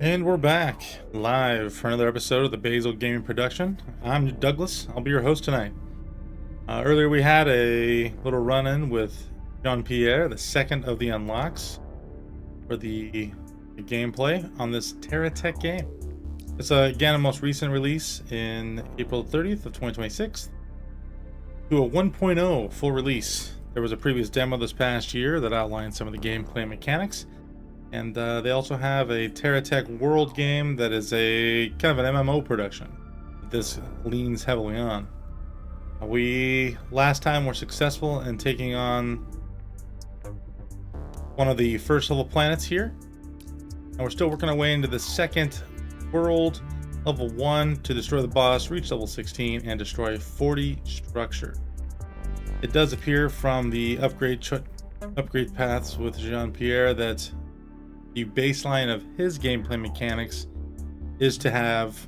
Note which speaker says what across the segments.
Speaker 1: And we're back live for another episode of the Basil Gaming production. I'm Douglas. I'll be your host tonight. Earlier we had a little run-in with Pierre, the second of the unlocks for the gameplay on this Terra tech game. It's again a most recent release in April 30th of 2026 to a 1.0 full release. There was a previous demo this past year that outlined some of the gameplay mechanics. And they also have a Terra Tech world game that is a kind of an MMO production that this leans heavily on. We last time were successful in taking on one of the first level planets here, and we're still working our way into the second world, level 1, to destroy the boss, reach level 16, and destroy 40 structure. It does appear from the upgrade paths with Pierre that the baseline of his gameplay mechanics is to have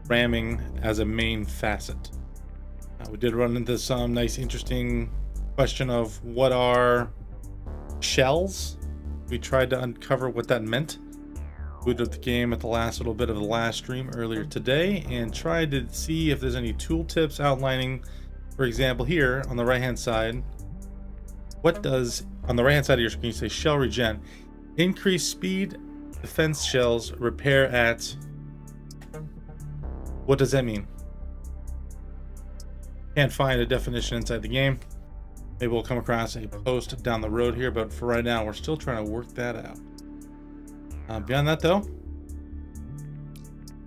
Speaker 1: ramming as a main facet. We did run into some nice interesting question of what are shells. We tried to uncover what that meant. Booted up the game at the last little bit of the last stream earlier today and tried to see if there's any tooltips outlining, for example, here on the right hand side, what does on the right hand side of your screen say shell regen? Increase speed, defense shells, repair at... What does that mean? Can't find a definition inside the game. Maybe we'll come across a post down the road here, but for right now, we're still trying to work that out. Beyond that, though,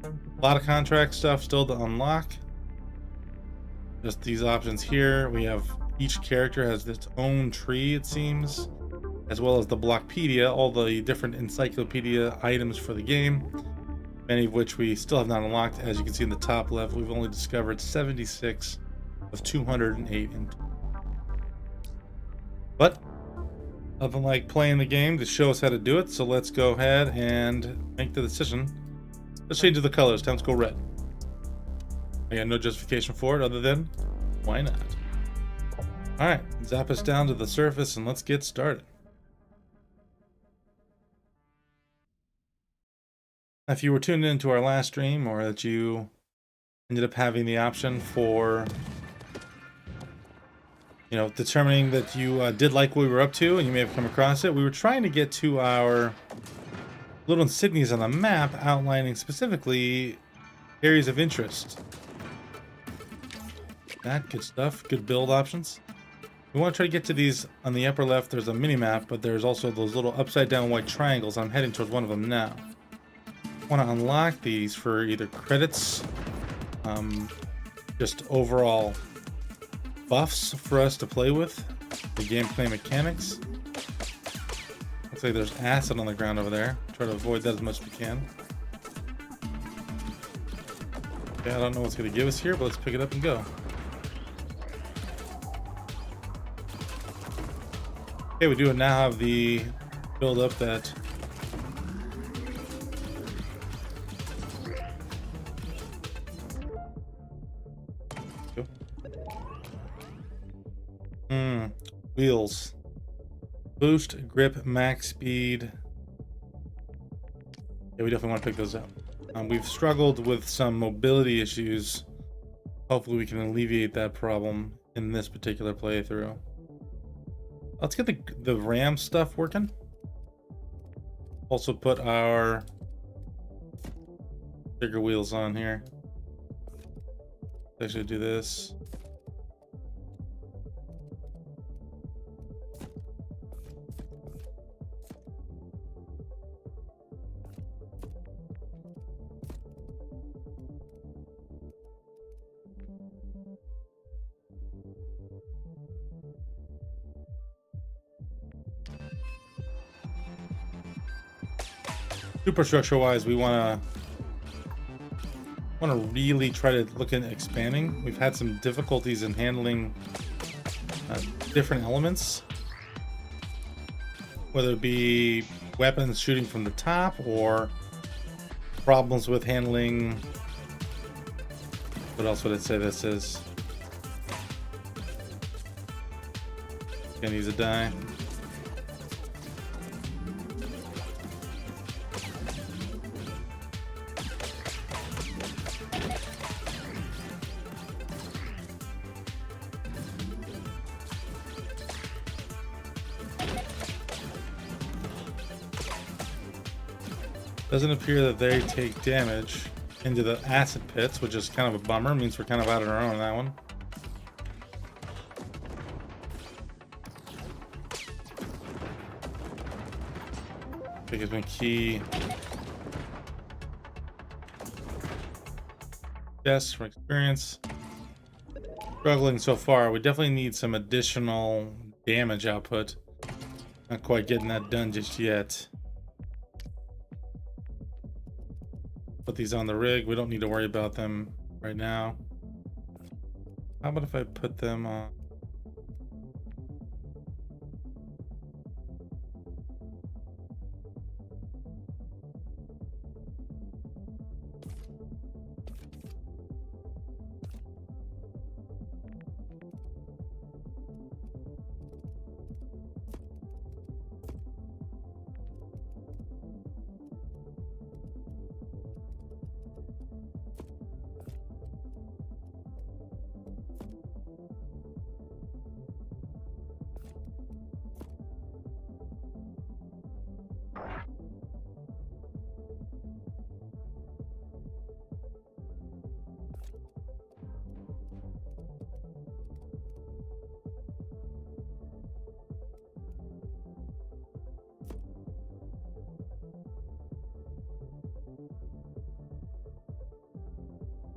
Speaker 1: a lot of contract stuff still to unlock. Just these options here. We have each character has its own tree, it seems, as well as the Blockpedia, all the different encyclopedia items for the game, many of which we still have not unlocked. As you can see in the top left, we've only discovered 76 of 208. But nothing like playing the game to show us how to do it, so let's go ahead and make the decision. Let's change the colors. Time to go red. I got no justification for it other than why not? Alright, zap us down to the surface and let's get started. If you were tuned into our last stream, or that you ended up having the option for, determining that you did like what we were up to, and you may have come across it, we were trying to get to our little insignias on the map outlining specifically areas of interest. That good stuff, good build options. We want to try to get to these. On the upper left there's a mini map, but there's also those little upside down white triangles. I'm heading towards one of them now. Want to unlock these for either credits, just overall buffs for us to play with, the gameplay mechanics. Looks like there's acid on the ground over there. Try to avoid that as much as we can. Okay, I don't know what's going to give us here, but let's pick it up and go. Okay, we do now have the build up that wheels. Boost, grip, max speed. Yeah, we definitely want to pick those up. We've struggled with some mobility issues. Hopefully we can alleviate that problem in this particular playthrough. Let's get the RAM stuff working. Also put our bigger wheels on here. Actually do this. Superstructure wise, we want to really try to look at expanding. We've had some difficulties in handling different elements, whether it be weapons shooting from the top or problems with handling. What else would I say this is? Gonna use a die. Doesn't appear that they take damage into the acid pits, which is kind of a bummer. Means we're kind of out on our own on that one. I think it's been key. Yes, from experience. Struggling so far. We definitely need some additional damage output. Not quite getting that done just yet. Put these on the rig. We don't need to worry about them right now. How about if I put them on?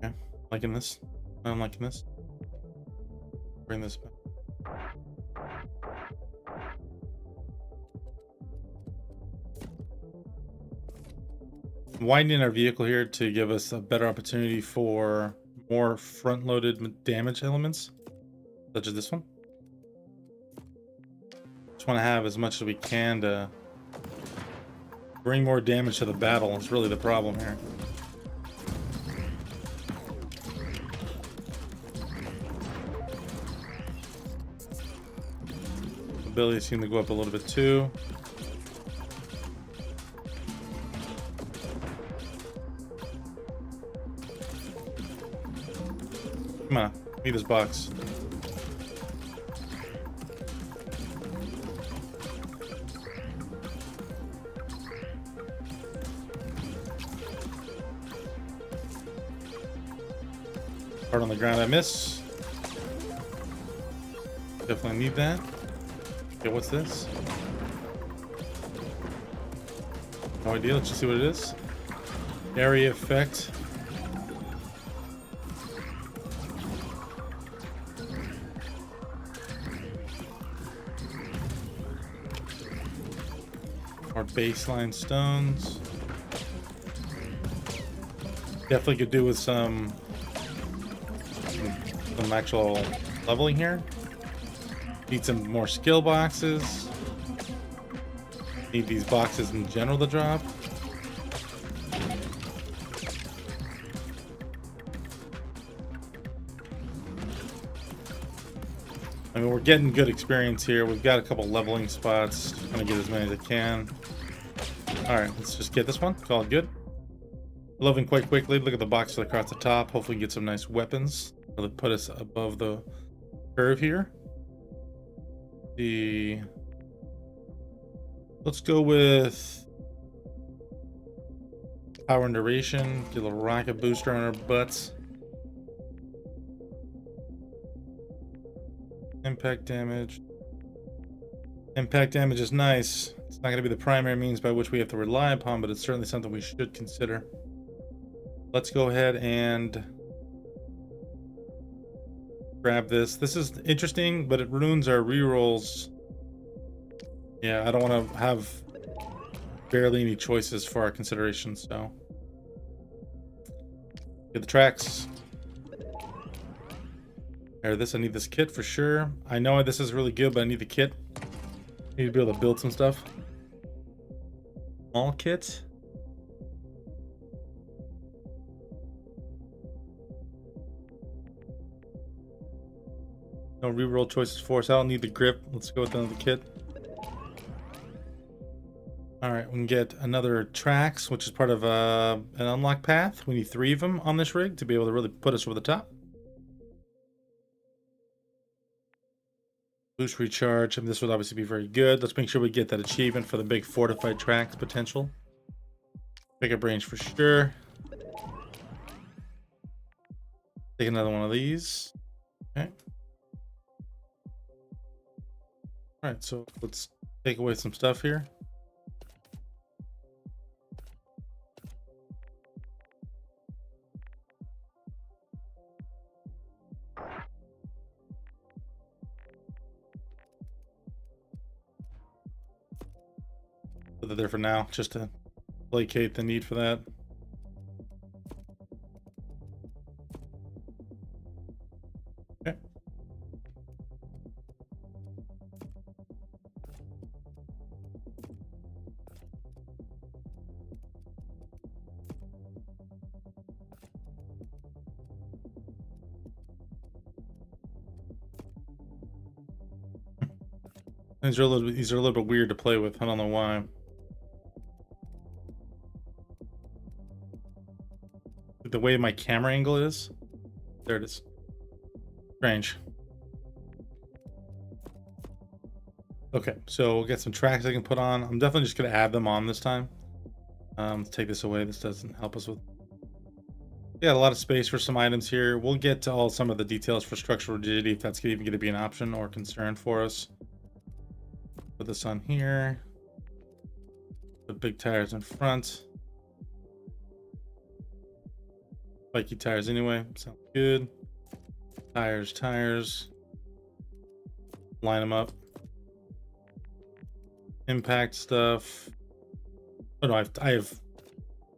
Speaker 1: Okay, liking this. I'm liking this. Bring this back. Widening our vehicle here to give us a better opportunity for more front-loaded damage elements, such as this one. Just want to have as much as we can to bring more damage to the battle. It's really the problem here. Abilities seem to go up a little bit too. Come on, need this box. Hard on the ground, I miss. Definitely need that. Okay, what's this? No idea, let's just see what it is. Area effect. Our baseline stones. Definitely could do with some actual leveling here. Need some more skill boxes. Need these boxes in general to drop. I mean, we're getting good experience here. We've got a couple leveling spots. I'm gonna get as many as I can. Alright, let's just get this one. Call it good. Leveling quite quickly. Look at the boxes across the top. Hopefully get some nice weapons. Really put us above the curve here. Let's go with power and duration. Get a little rocket booster on our butts. Impact damage. Impact damage is nice. It's not going to be the primary means by which we have to rely upon, but it's certainly something we should consider. Let's go ahead and grab this. This is interesting, but it ruins our rerolls. Yeah, I don't want to have barely any choices for our considerations, so get the tracks. Here, I need this kit for sure. I know this is really good, but I need the kit. I need to be able to build some stuff. Small kit. No reroll choices for us. I don't need the grip. Let's go with another kit. All right, we can get another tracks, which is part of an unlock path. We need 3 of them on this rig to be able to really put us over the top. Boost recharge. I mean, this would obviously be very good. Let's make sure we get that achievement for the big fortified tracks potential. Pickup range for sure. Take another one of these. Okay. All right, so let's take away some stuff here. Put it there for now, just to placate the need for that. Okay. These are a little bit weird to play with. I don't know why. The way my camera angle is. There it is. Strange. Okay, so we'll get some tracks I can put on. I'm definitely just gonna add them on this time. Let's take this away. This doesn't help us with. We got a lot of space for some items here. We'll get to some of the details for structural rigidity if that's even going to be an option or concern for us. Put this on here. The big tires in front. Spiky tires anyway. Sounds good. Tires. Line them up. Impact stuff. Oh no, I have.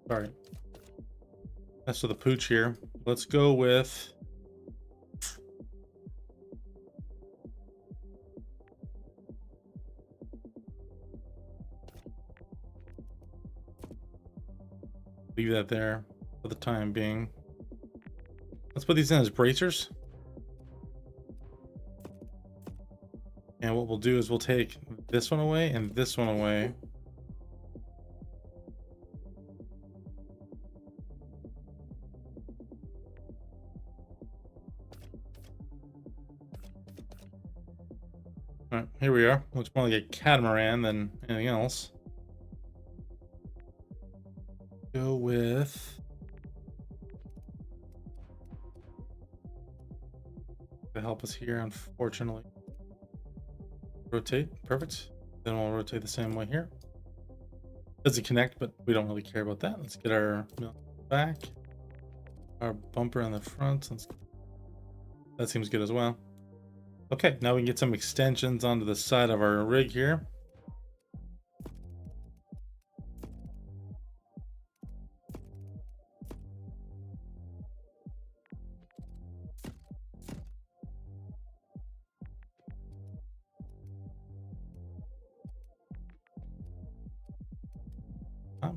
Speaker 1: Sorry. That's for the pooch here. Let's go with. Leave that there for the time being. Let's put these in as bracers. And what we'll do is we'll take this one away and this one away. All right, here we are. Looks more like a catamaran than anything else. Go with to help us here, unfortunately. Rotate, perfect. Then we'll rotate the same way here. Doesn't connect, but we don't really care about that. Let's get our back, our bumper on the front. That seems good as well. Okay, now we can get some extensions onto the side of our rig here.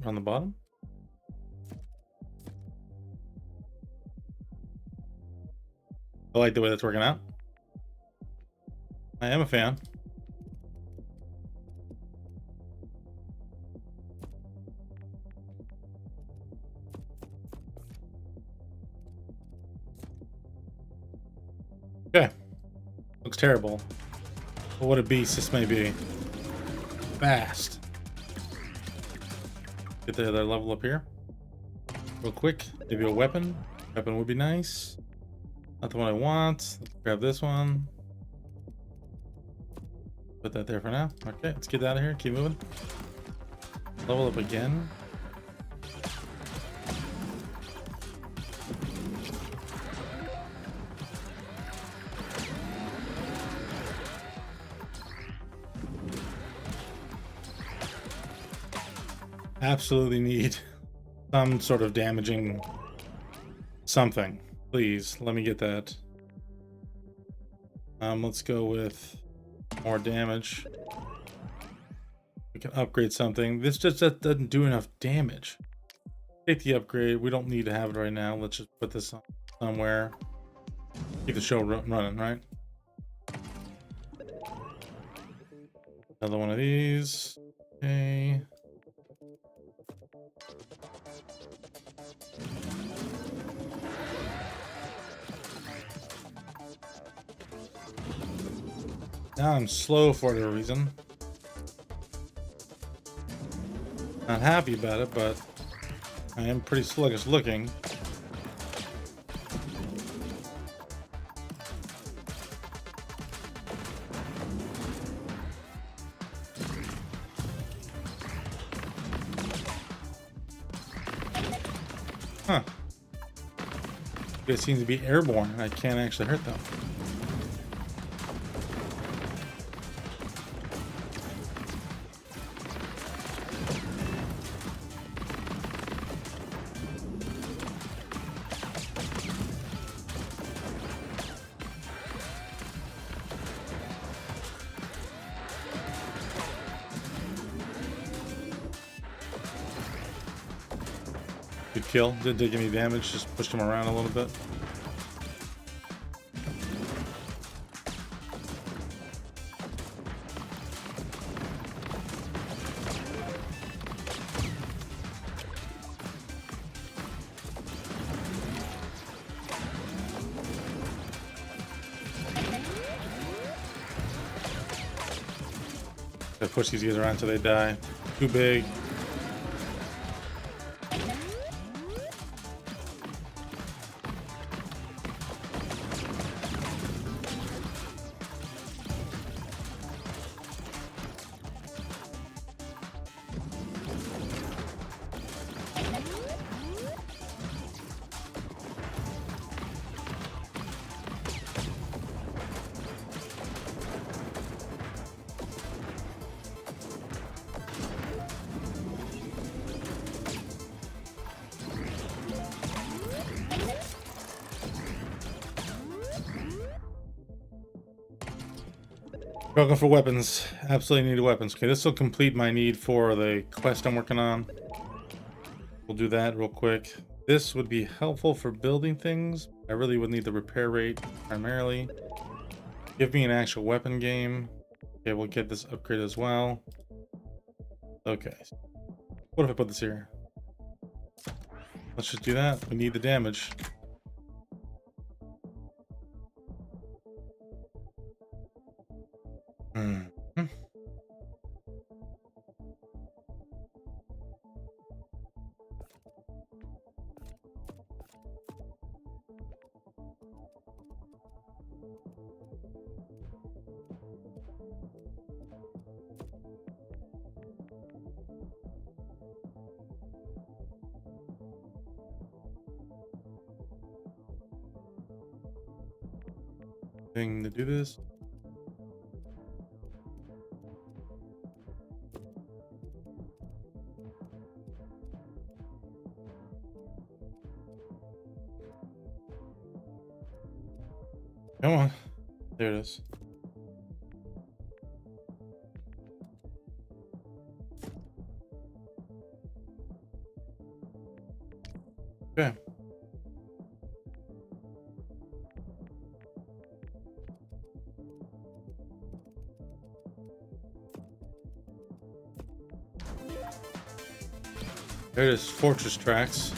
Speaker 1: On the bottom. I like the way that's working out. I am a fan. Okay. Looks terrible. But what a beast this may be. Fast. Get the other level up here. Real quick. Maybe a weapon. Weapon would be nice. Not the one I want. Let's grab this one. Put that there for now. Okay, let's get out of here. Keep moving. Level up again. Absolutely need some sort of damaging something. Please, let me get that. Let's go with more damage. We can upgrade something. This just doesn't do enough damage. Take the upgrade. We don't need to have it right now. Let's just put this on somewhere. Keep the show running, right? Another one of these. Okay. Now I'm slow for whatever reason. Not happy about it, but I am pretty sluggish looking. Huh. It seems to be airborne. I can't actually hurt them. Good kill. Didn't take any damage. Just pushed him around a little bit. Gotta push these guys around until they die. Too big. Looking for weapons. Absolutely need weapons. Okay, this will complete my need for the quest I'm working on. We'll do that real quick. This would be helpful for building things. I really would need the repair rate primarily. Give me an actual weapon game. Okay, we'll get this upgrade as well. Okay. What if I put this here? Let's just do that. We need the damage. Thing to do this. Come on. There it is. Okay. There it is, fortress tracks.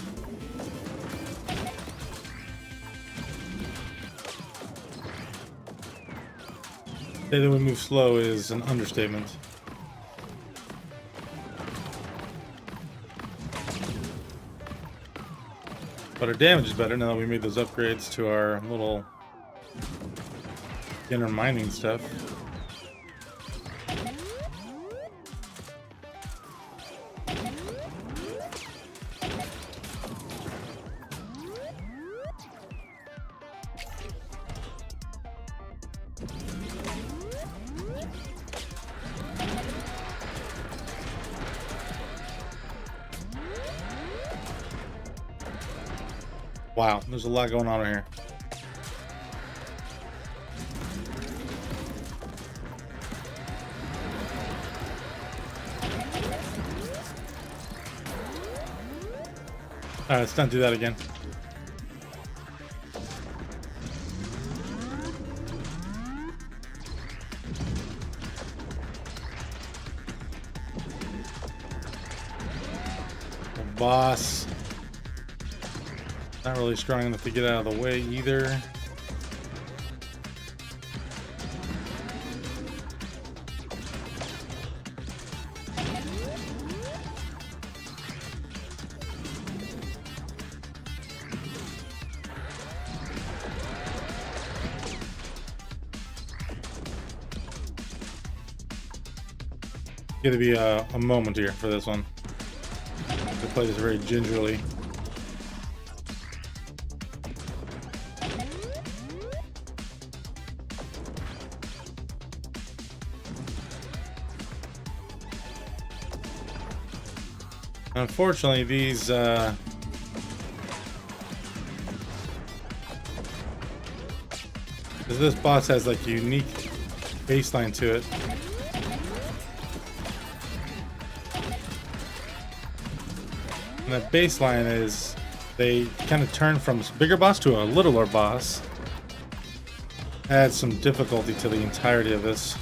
Speaker 1: Say that we move slow is an understatement. But our damage is better now that we made those upgrades to our little inner mining stuff. Wow, there's a lot going on here. Alright, let's not do that again. The boss. Not really strong enough to get out of the way either. Gonna be a moment here for this one. I play this very gingerly. Unfortunately, these this boss has like a unique baseline to it. And that baseline is they kind of turn from bigger boss to a littler boss. Adds some difficulty to the entirety of this.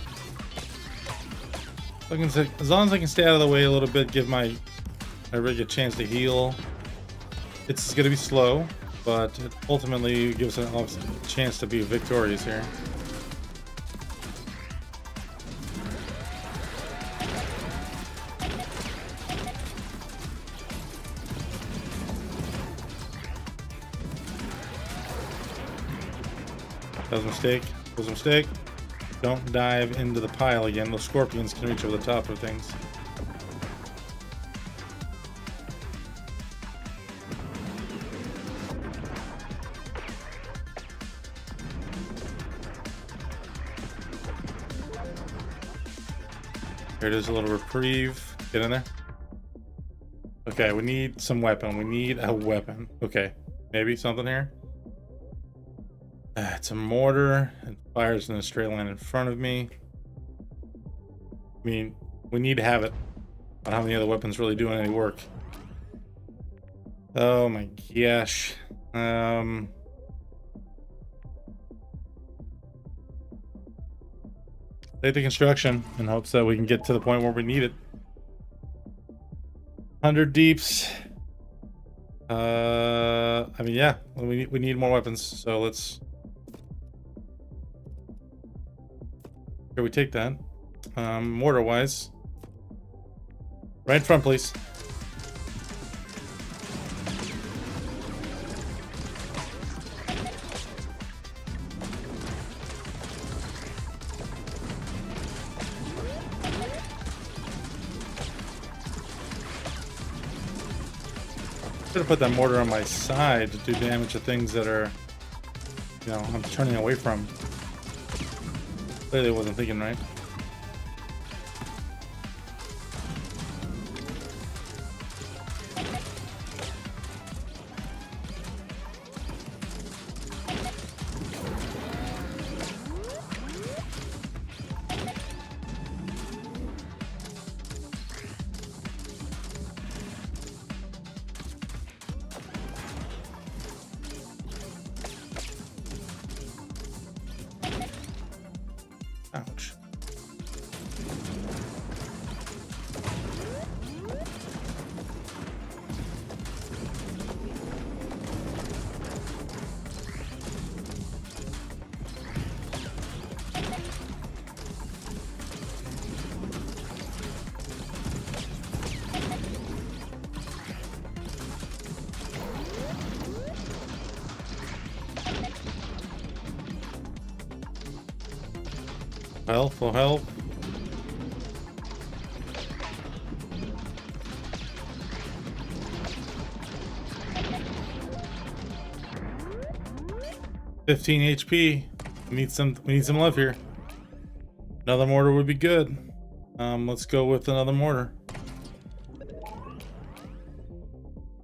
Speaker 1: As long as I can stay out of the way a little bit, give my rig a chance to heal. It's going to be slow, but it ultimately gives us a chance to be victorious here. That was a mistake. That was a mistake. Don't dive into the pile again. Those scorpions can reach over the top of things. Here it is, a little reprieve. Get in there. Okay, we need some weapon. We need a weapon. Okay, maybe something here. It's a mortar. It fires in a straight line in front of me. I mean, we need to have it. I don't have any other weapons really doing any work. Oh my gosh. Take the construction in hopes that we can get to the point where we need it. 100 deeps. I mean, yeah, we need more weapons, so let's. Here we take that. Mortar wise, right in front, please. Should have put that mortar on my side to do damage to things that are, you know, I'm turning away from. Clearly wasn't thinking right. Ouch. Help, will help. $15 HP. We need some love here. Another mortar would be good. Let's go with another mortar.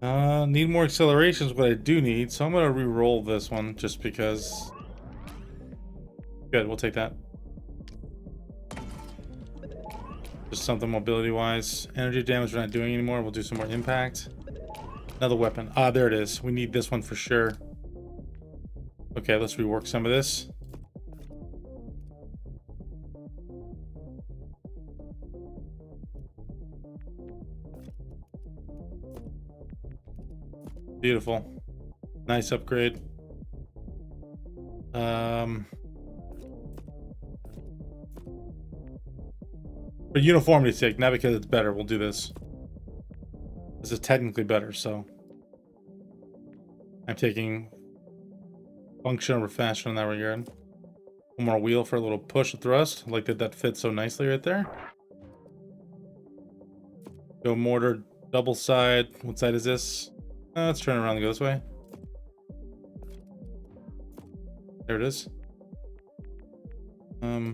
Speaker 1: Need more acceleration is what I do need, so I'm gonna re-roll this one just because. Good, we'll take that. Just something mobility-wise. Energy damage we're not doing anymore. We'll do some more impact. Another weapon. Ah, there it is. We need this one for sure. Okay, let's rework some of this. Beautiful. Nice upgrade. For uniformity's sake, not because it's better, we'll do this. This is technically better, so I'm taking function over fashion in that regard. One more wheel for a little push and thrust. I like that fits so nicely right there. Go mortar, double side. What side is this? Let's turn around and go this way. There it is.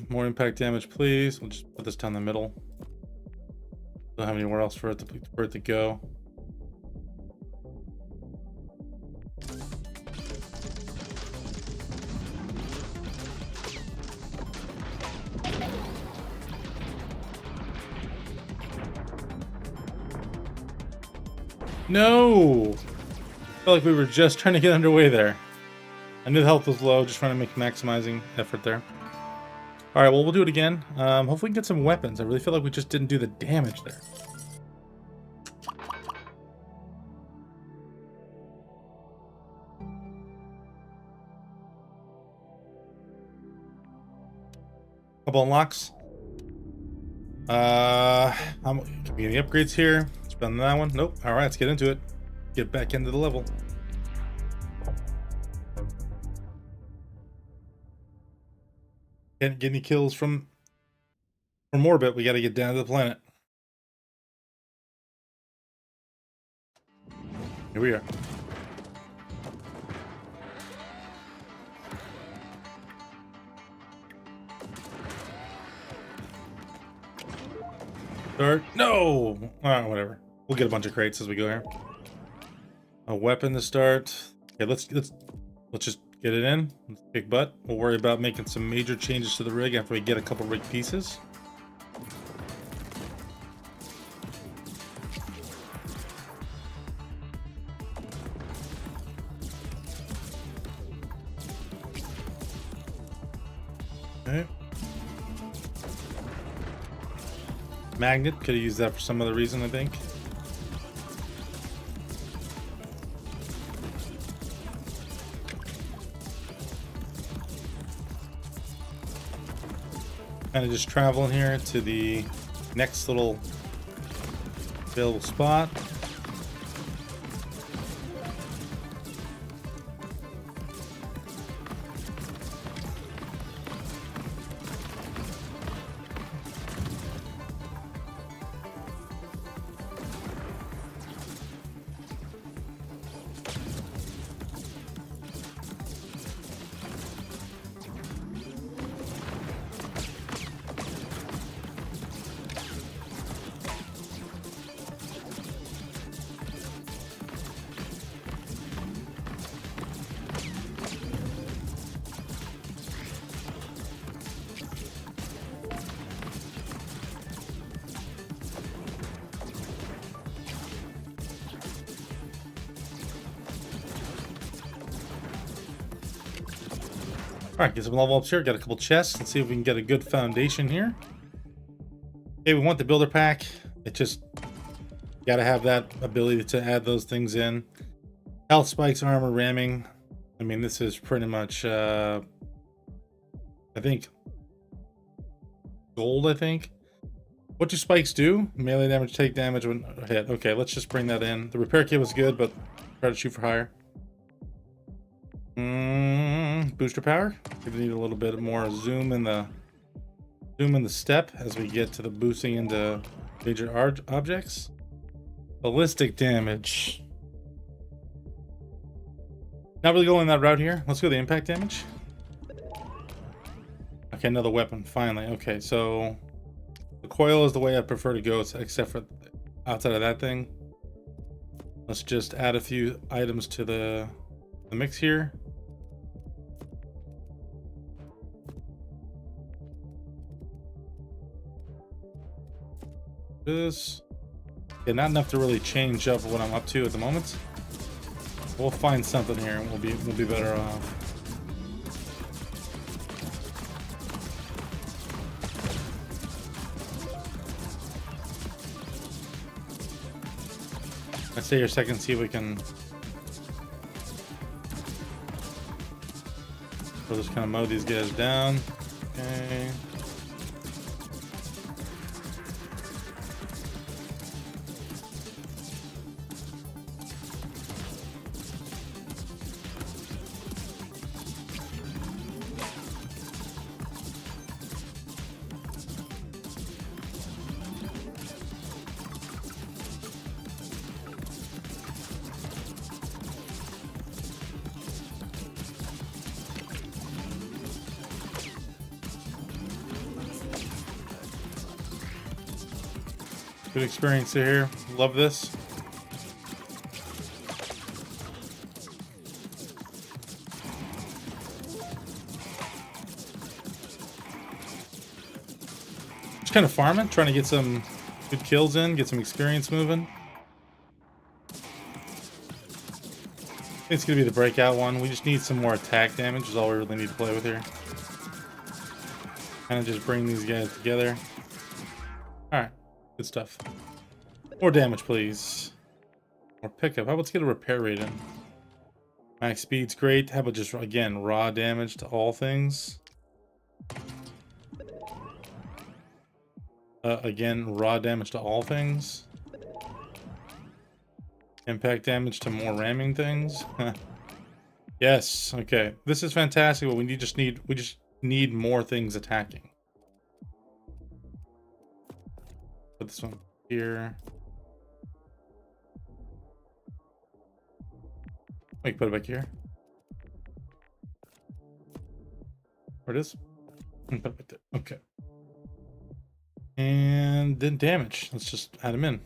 Speaker 1: More impact damage, please. We'll just put this down the middle. Don't have anywhere else for it to go. No! I felt like we were just trying to get underway there. I knew the health was low, just trying to make maximizing effort there. Alright, well, we'll do it again. Hopefully we can get some weapons. I really feel like we just didn't do the damage there. Couple unlocks. I'm getting upgrades here. Spend that one. Nope. Alright, let's get into it. Get back into the level. Can't get any kills from orbit. We got to get down to the planet. Here we are. Start. No. Whatever. We'll get a bunch of crates as we go here. A weapon to start. Okay, let's just get it in. Let's kick butt. We'll worry about making some major changes to the rig after we get a couple rig pieces. Okay. Magnet, could have used that for some other reason, I think. Kind of just traveling here to the next little available spot. Alright, get some level ups here. Got a couple chests. Let's see if we can get a good foundation here. Okay, we want the builder pack. It just gotta have that ability to add those things in. Health spikes, armor, ramming. I mean, this is pretty much I think gold, I think. What do spikes do? Melee damage, take damage when hit. Okay, let's just bring that in. The repair kit was good, but try to shoot for higher. Booster power. We need a little bit more zoom in the step as we get to the boosting into major objects. Ballistic damage. Not really going that route here. Let's go the impact damage. Okay, another weapon, finally. Okay, so the coil is the way I prefer to go, except for outside of that thing. Let's just add a few items to the mix here. This. Yeah, not enough to really change up what I'm up to at the moment. We'll find something here and we'll be better off. Let's stay here a second, see if we can. We'll just kind of mow these guys down. Okay. Good experience here. Love this. Just kind of farming, trying to get some good kills in, get some experience moving. I think it's going to be the breakout one. We just need some more attack damage is all we really need to play with here. Kind of just bring these guys together. Alright, good stuff. More damage, please. More pickup. How about let's get a repair rate in? Max speed's great. How about just, again, raw damage to all things? Again, raw damage to all things. Impact damage to more ramming things. Yes. Okay. This is fantastic. But we just need more things attacking. Put this one here. We can put it back here. Where it is? Put it back there. Okay. And then damage. Let's just add them in.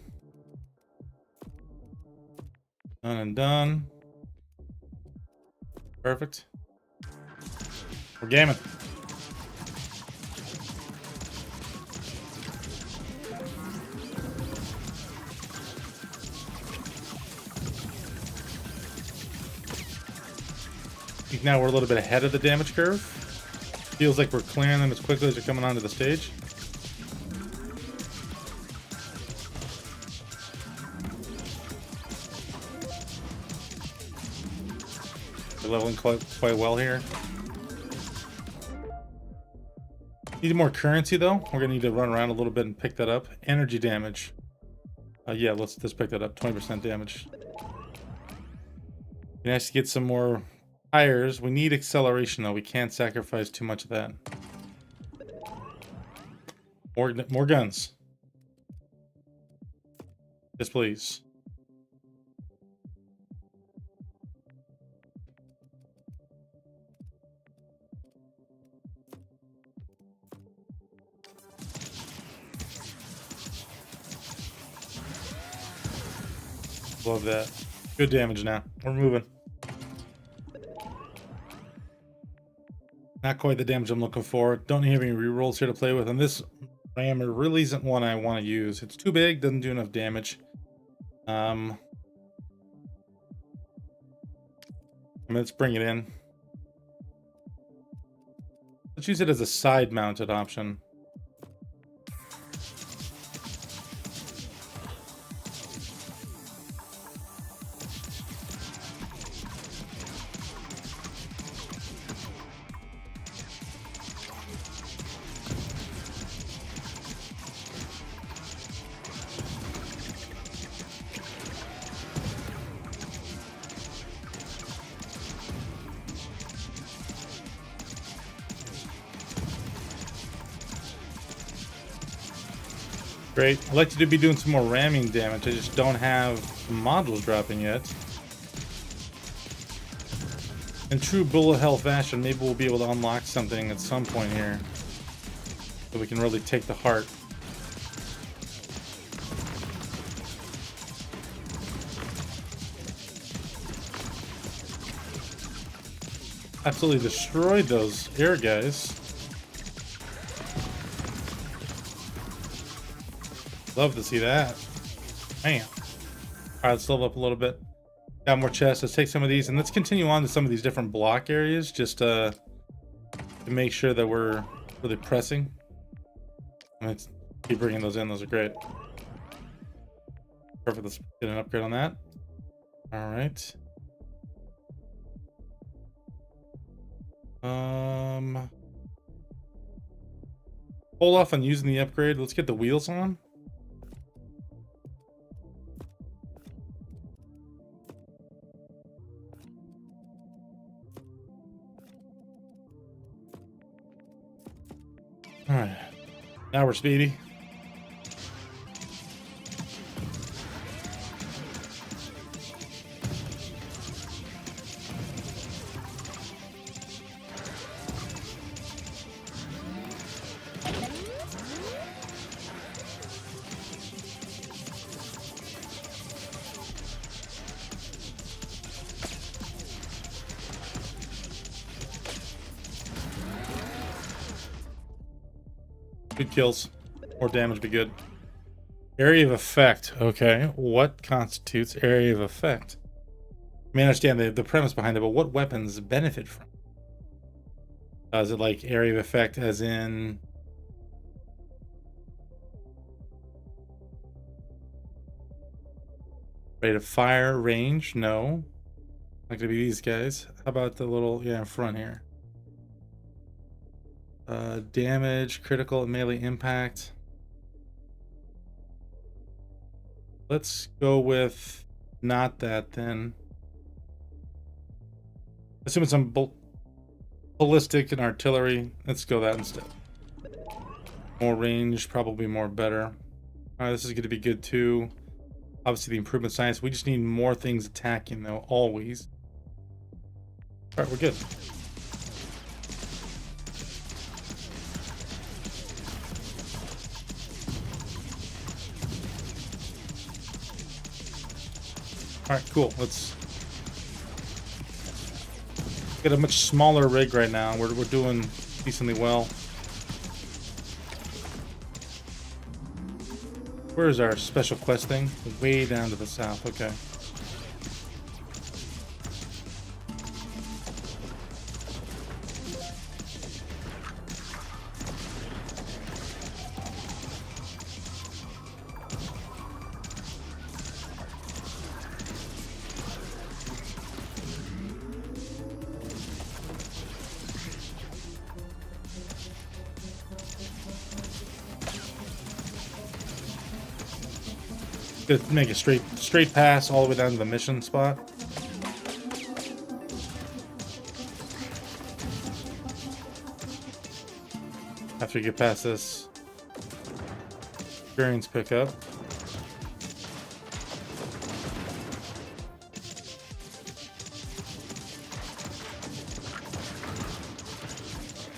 Speaker 1: Done and done. Perfect. We're gaming. I think now we're a little bit ahead of the damage curve. Feels like we're clearing them as quickly as they're coming onto the stage. Leveling quite well here. Need more currency though. We're gonna need to run around a little bit and pick that up. Energy damage. Yeah, let's pick that up. 20% damage. Nice to get some more tires. We need acceleration though. We can't sacrifice too much of that. More guns. Yes, please. Love that. Good damage now. We're moving. Not quite the damage I'm looking for. Don't have any rerolls here to play with. And this rammer really isn't one I want to use. It's too big, doesn't do enough damage. Let's bring it in. Let's use it as a side-mounted option. Great. I'd like to be doing some more ramming damage. I just don't have modules dropping yet. In true bullet hell fashion, maybe we'll be able to unlock something at some point here. So we can really take the heart. Absolutely destroyed those air guys. Love to see that. Man. Alright, let's level up a little bit. Got more chests. Let's take some of these and let's continue on to some of these different block areas just to make sure that we're really pressing. Let's keep bringing those in. Those are great. Perfect. Let's get an upgrade on that. Alright. Hold off on using the upgrade. Let's get the wheels on. Alright, now we're speedy. Good kills. More damage would be good. Area of effect. Okay. What constitutes area of effect? I mean, I understand the premise behind it, but what weapons benefit from it? Is it like area of effect as in... rate of fire, range? No. Not gonna be these guys. How about the little, yeah, in front here? Damage, critical, melee impact. Let's go with not that then. Assuming some ballistic and artillery. Let's go that instead. More range, probably more better. Alright, this is going to be good too. Obviously the improvement science. We just need more things attacking though, always. Alright, we're good. Alright, cool. Let's get a much smaller rig right now. We're doing decently well. Where is our special quest thing? Way down to the south. Okay. Make a straight pass all the way down to the mission spot. After you get past this experience pickup.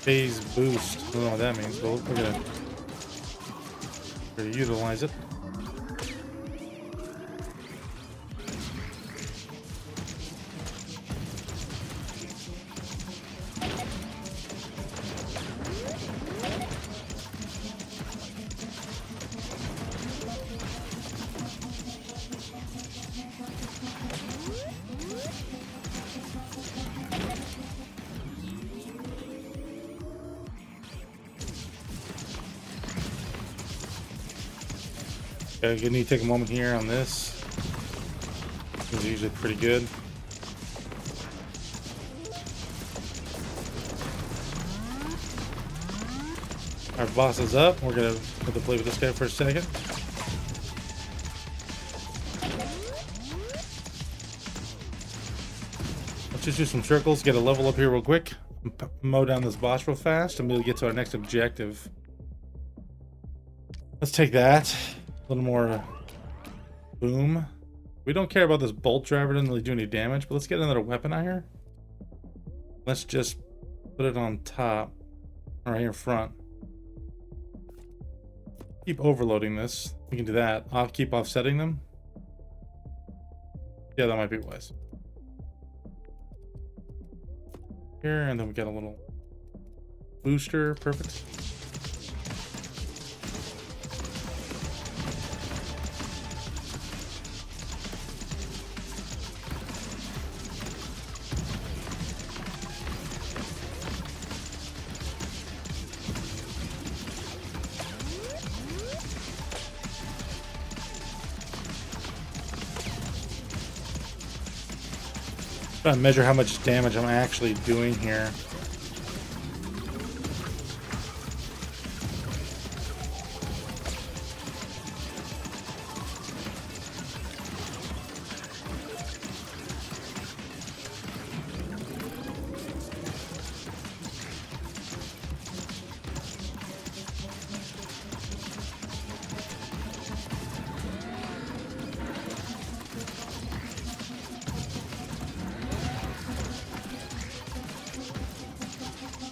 Speaker 1: Phase boost. I don't know what that means, but we're gonna utilize it. Okay, you need to take a moment here on this. This is usually pretty good. Our boss is up. We're gonna have to play with this guy for a second. Let's just do some circles, get a level up here real quick, mow down this boss real fast, and we'll get to our next objective. Let's take that. A little more boom. We don't care about this bolt driver, doesn't really do any damage, but let's get another weapon out here. Let's just put it on top, right here in front. Keep overloading this. We can do that. I'll keep offsetting them. Yeah, that might be wise. Here, and then we got a little booster. Perfect. Trying to measure how much damage I'm actually doing here.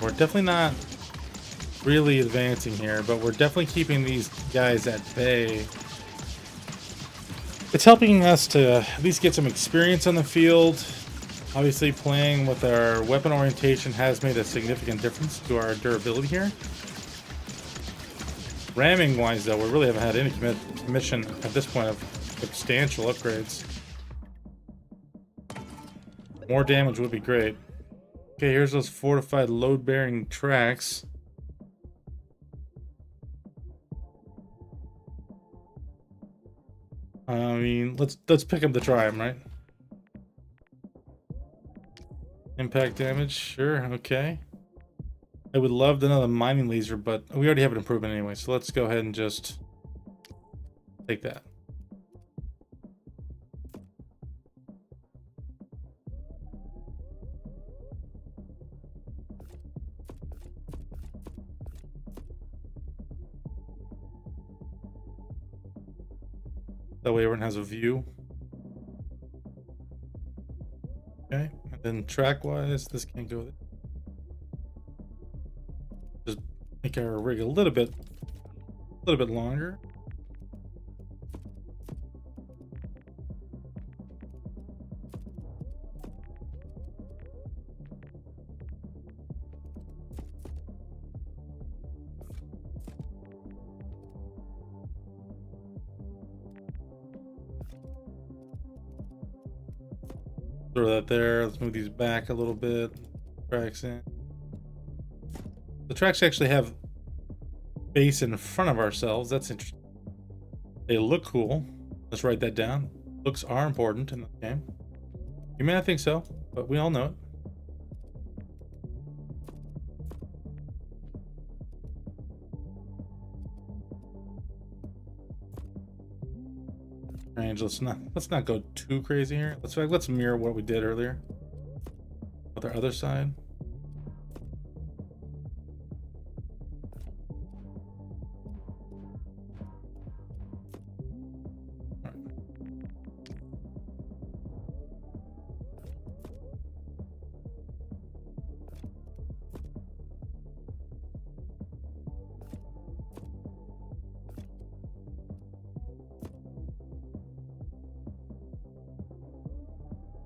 Speaker 1: We're definitely not really advancing here, but we're definitely keeping these guys at bay. It's helping us to at least get some experience on the field. Obviously, playing with our weapon orientation has made a significant difference to our durability here. Ramming wise, though, we really haven't had any commission at this point of substantial upgrades. More damage would be great. Okay, here's those fortified load-bearing tracks. I mean, let's pick up the try 'em, right? Impact damage, sure, okay. I would love another mining laser, but we already have an improvement anyway, so let's go ahead and just take that. That way everyone has a view. Okay, and then track-wise, this can't go there. Just make our rig a little bit longer. Throw that there. Let's move these back a little bit. Tracks in. The tracks actually have base in front of ourselves. That's interesting. They look cool. Let's write that down. Looks are important in the game. You may not think so, but we all know it. Range. Let's not go too crazy here. Let's mirror what we did earlier with our other side. All right.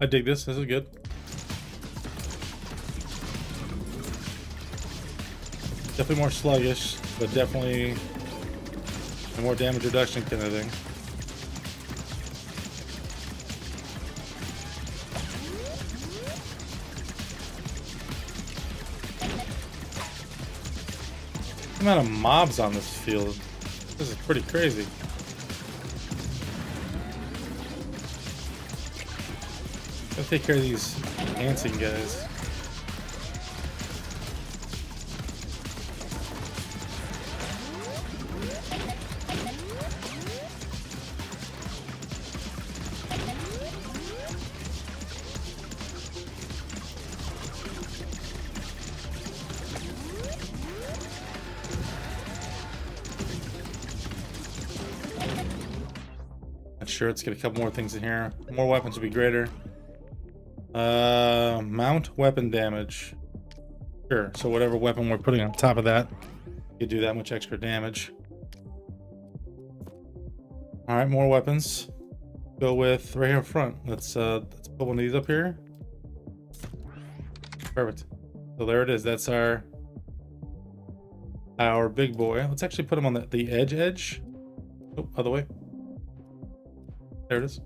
Speaker 1: I dig this. This is good. Definitely more sluggish, but definitely a more damage reduction kind of thing. The amount of mobs on this field. This is pretty crazy. Gotta take care of these dancing guys. Not sure. Let's get a couple more things in here. More weapons would be greater. Mount weapon damage. Sure, so whatever weapon we're putting on top of that, you do that much extra damage. All right, more weapons. Go with right here in front. Let's put one of these up here. Perfect. So there it is. That's our big boy. Let's actually put him on the edge. Oh, other way. There it is.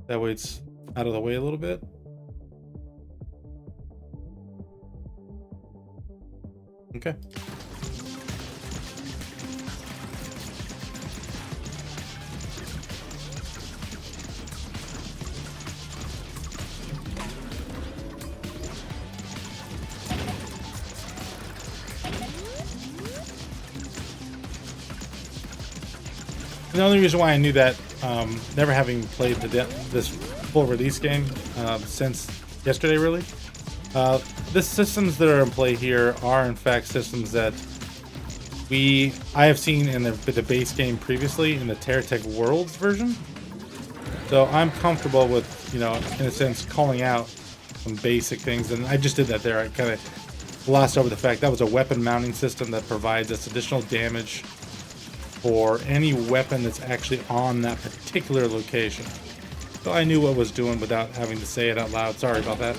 Speaker 1: That way it's out of the way a little bit. Okay. The only reason why I knew that, never having played this full release game since yesterday, really, the systems that are in play here are in fact systems that I have seen in the base game previously in the Terra Worlds version. So I'm comfortable with, in a sense, calling out some basic things, and I just did that there. I kind of glossed over the fact that was a weapon mounting system that provides us additional damage for any weapon that's actually on that particular location. So I knew what I was doing without having to say it out loud. Sorry about that.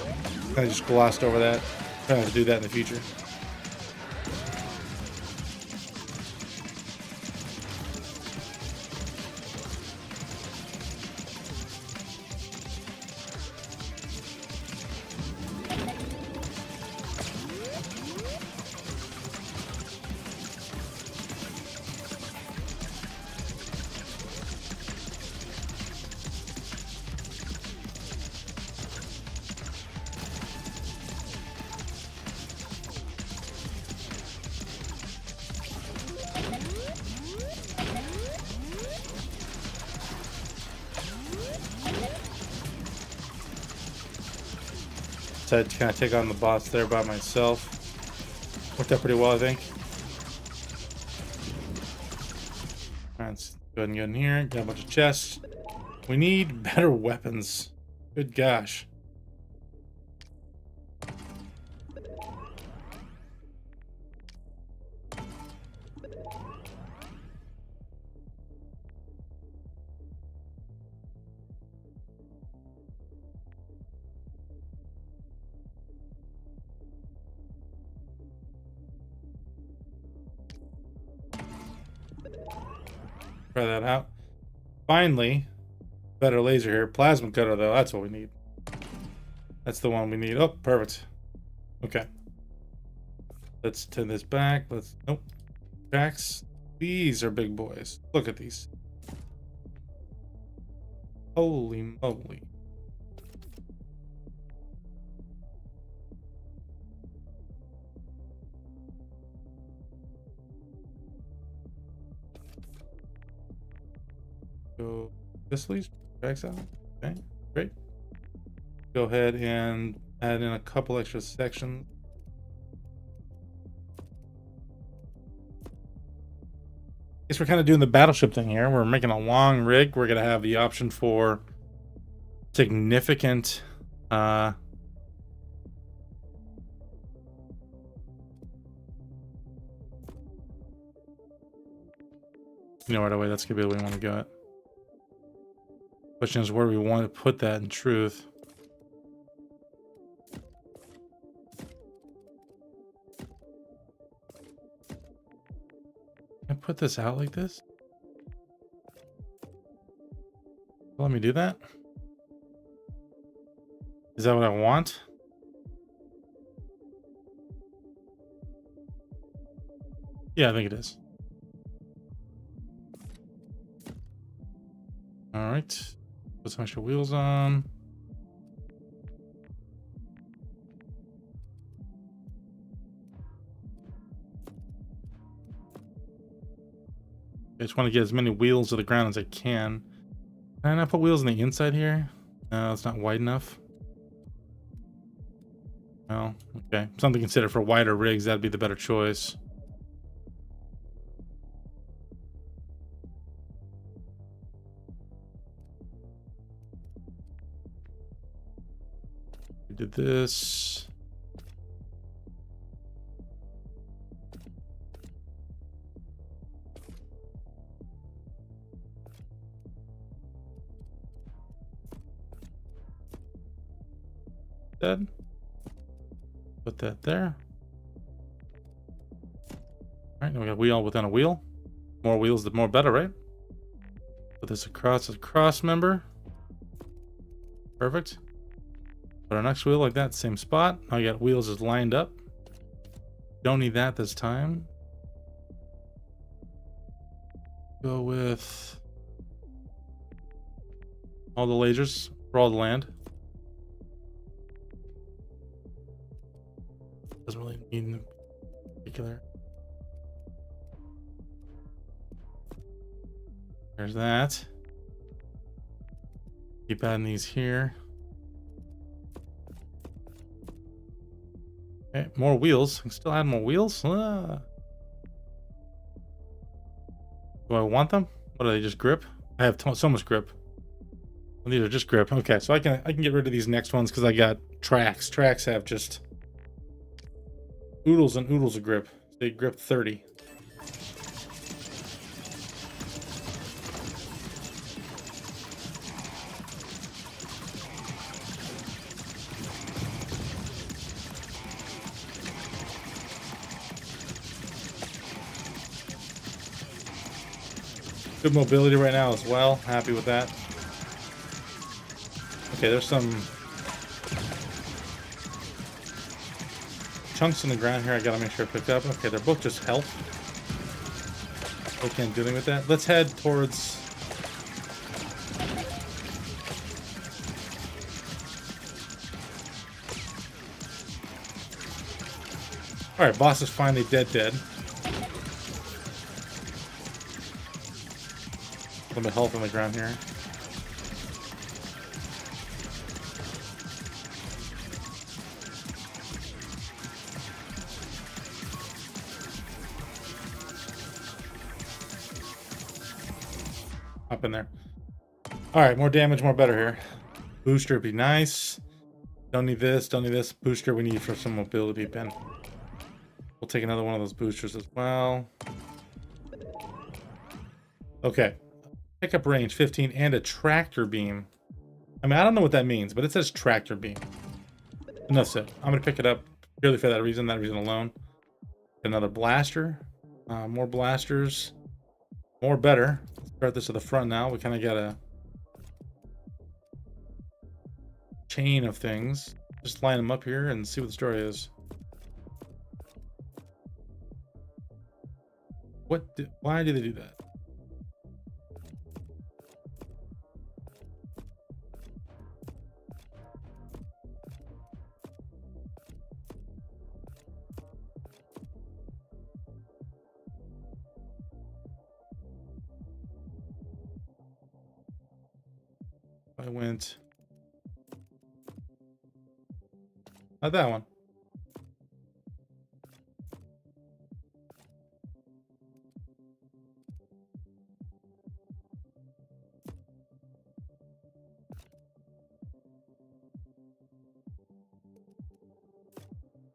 Speaker 1: Kind of just glossed over that. Trying to do that in the future. Decided to kind of take on the boss there by myself. Worked out pretty well, I think. Alright, let's go ahead and get in here. Got a bunch of chests. We need better weapons. Good gosh. Try that out. Finally, better laser here. Plasma cutter, though. That's what we need. That's the one we need. Oh, perfect. Okay. Let's turn this back. Let's... Nope. Tracks. These are big boys. Look at these. Holy moly. Go this leads tracks out. Okay, great. Go ahead and add in a couple extra sections. Guess we're kind of doing the battleship thing here. We're making a long rig. We're gonna have the option for significant you know, right away, that's gonna be the way we want to go. Question is where we want to put that in truth. Can I put this out like this? Let me do that. Is that what I want? Yeah, I think it is. All right. Put some extra wheels on. I just want to get as many wheels to the ground as I can. Can I not put wheels on the inside here? No, it's not wide enough. Well, okay. Something to consider for wider rigs. That'd be the better choice. We did this. Dead. Put that there. Alright, now we got wheel within a wheel. More wheels, the more better, right? Put this across a cross member. Perfect. Put our next wheel like that, same spot. Now you got wheels just lined up. Don't need that this time. Go with all the lasers for all the land. Doesn't really need in particular. There's that. Keep adding these here. Okay, more wheels. I can still add more wheels. Do I want them? What are they? Just grip? I have so much grip. Well, these are just grip. Okay, so I can get rid of these next ones because I got tracks. Tracks have just oodles and oodles of grip. They grip 30. Good mobility right now as well. Happy with that. Okay, there's some chunks in the ground here I gotta make sure I picked up. Okay, they're both just health. Okay, I'm dealing with that. Let's head towards... Alright, boss is finally dead. A little bit of health on the ground here. Up in there. All right, more damage, more better here. Booster would be nice. Don't need this, don't need this. Booster we need for some mobility pen. We'll take another one of those boosters as well. Okay. Pickup range 15 and a tractor beam. I mean, I don't know what that means, but it says tractor beam. Enough said. I'm going to pick it up purely for that reason alone. Another blaster. More blasters. More better. Let's start this to the front now. We kind of got a chain of things. Just line them up here and see what the story is. Why do they do that? I went. Not that one.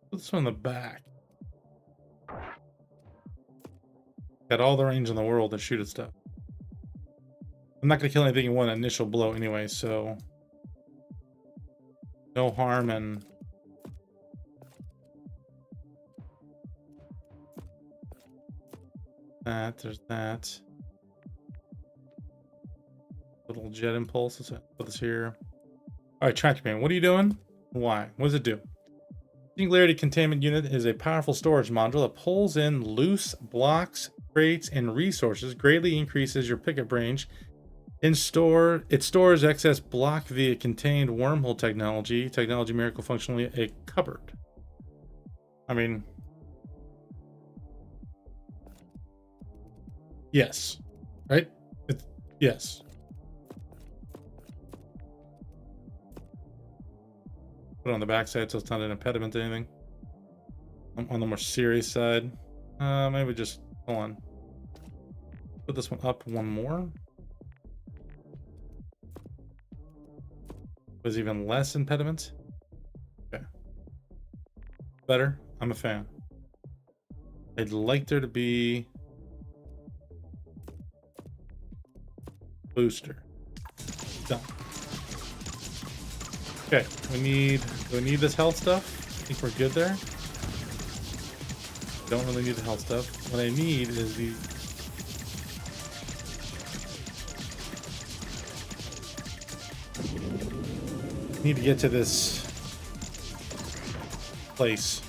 Speaker 1: Put this one in the back. Got all the range in the world to shoot at stuff. I'm not going to kill anything in one initial blow anyway, so no harm in that. There's that. Little jet impulse. Let's put this here. All right, tractor beam. What are you doing? Why? What does it do? Singularity Containment Unit is a powerful storage module that pulls in loose blocks, crates, and resources, greatly increases your pickup range. It stores excess block via contained wormhole technology. Technology miracle functionally a cupboard. I mean, yes, right? Yes. Put it on the back side so it's not an impediment to anything. On the more serious side, maybe just hold on. Put this one up one more. Was even less impediment. Okay. Better. I'm a fan. I'd like there to be booster. Done. Okay. Do we need this health stuff? I think we're good there. Don't really need the health stuff. What I need is the need to get to this place.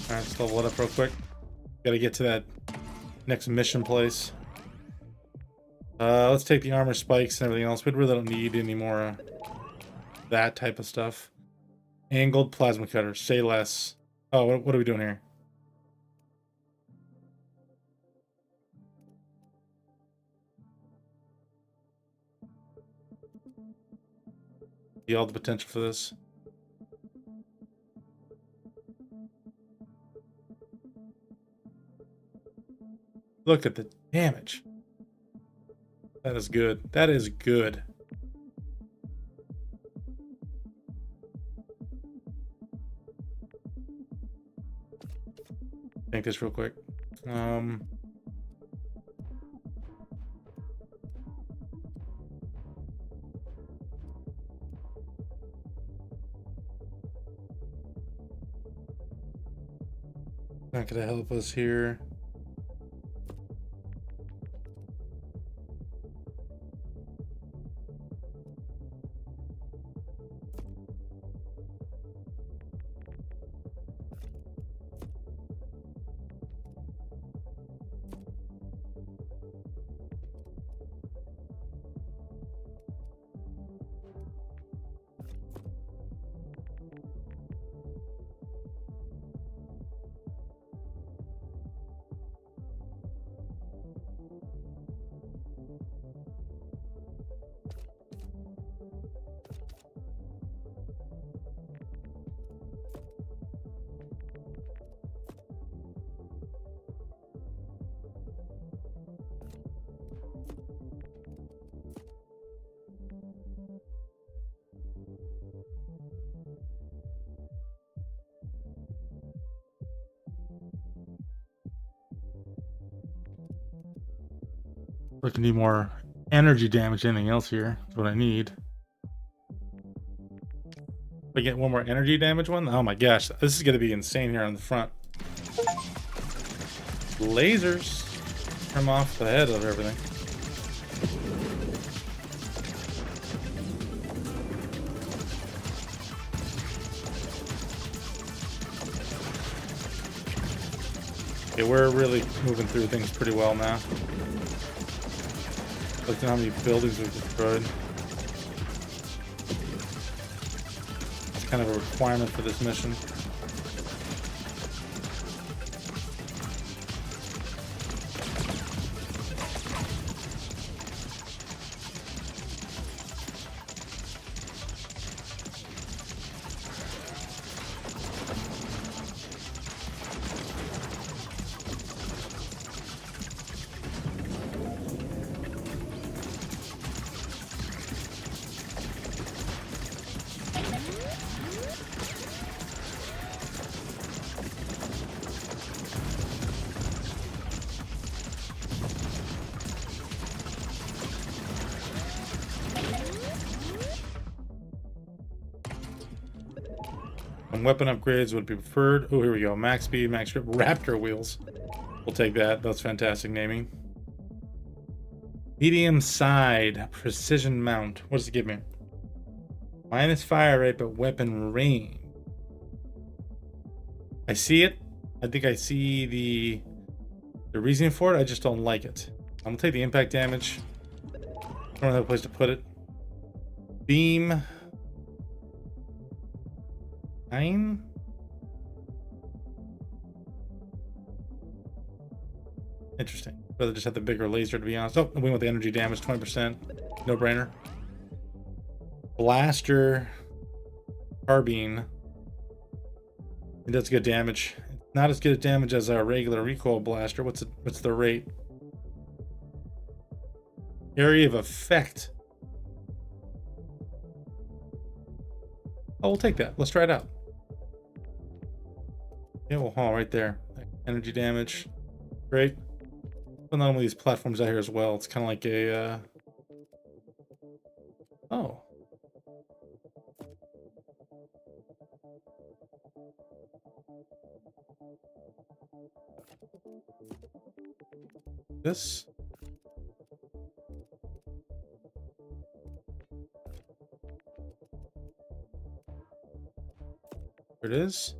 Speaker 1: All right, let's level it up real quick. Got to get to that next mission place. Let's take the armor spikes and everything else. We really don't need any more that type of stuff. Angled plasma cutter. Say less. Oh, what are we doing here? See all the potential for this. Look at the damage. That is good. That is good. Think this real quick. Not gonna help us here. Looking to do more energy damage than anything else here. That's what I need. If I get one more energy damage one, oh my gosh, this is going to be insane here on the front. Lasers come off the head of everything. Okay, we're really moving through things pretty well now. Look at how many buildings we've destroyed. It's kind of a requirement for this mission. And weapon upgrades would be preferred. Oh, here we go. Max speed, max grip, raptor wheels. We'll take that. That's fantastic naming. Medium side, precision mount. What does it give me? Minus fire rate, but weapon range. I see it. I think I see the reasoning for it. I just don't like it. I'm gonna take the impact damage. I don't have a place to put it. Beam. 9. Interesting. Rather just have the bigger laser, to be honest. Oh, we want the energy damage, 20%. No brainer. Blaster. Carbine. It does good damage. It's not as good a damage as our regular recoil blaster. What's the rate? Area of effect. Oh, we'll take that. Let's try it out. Yeah, we'll haul right there. Energy damage. Great. Put on one of these platforms out here as well. It's kind of like a... Oh. This. There it is.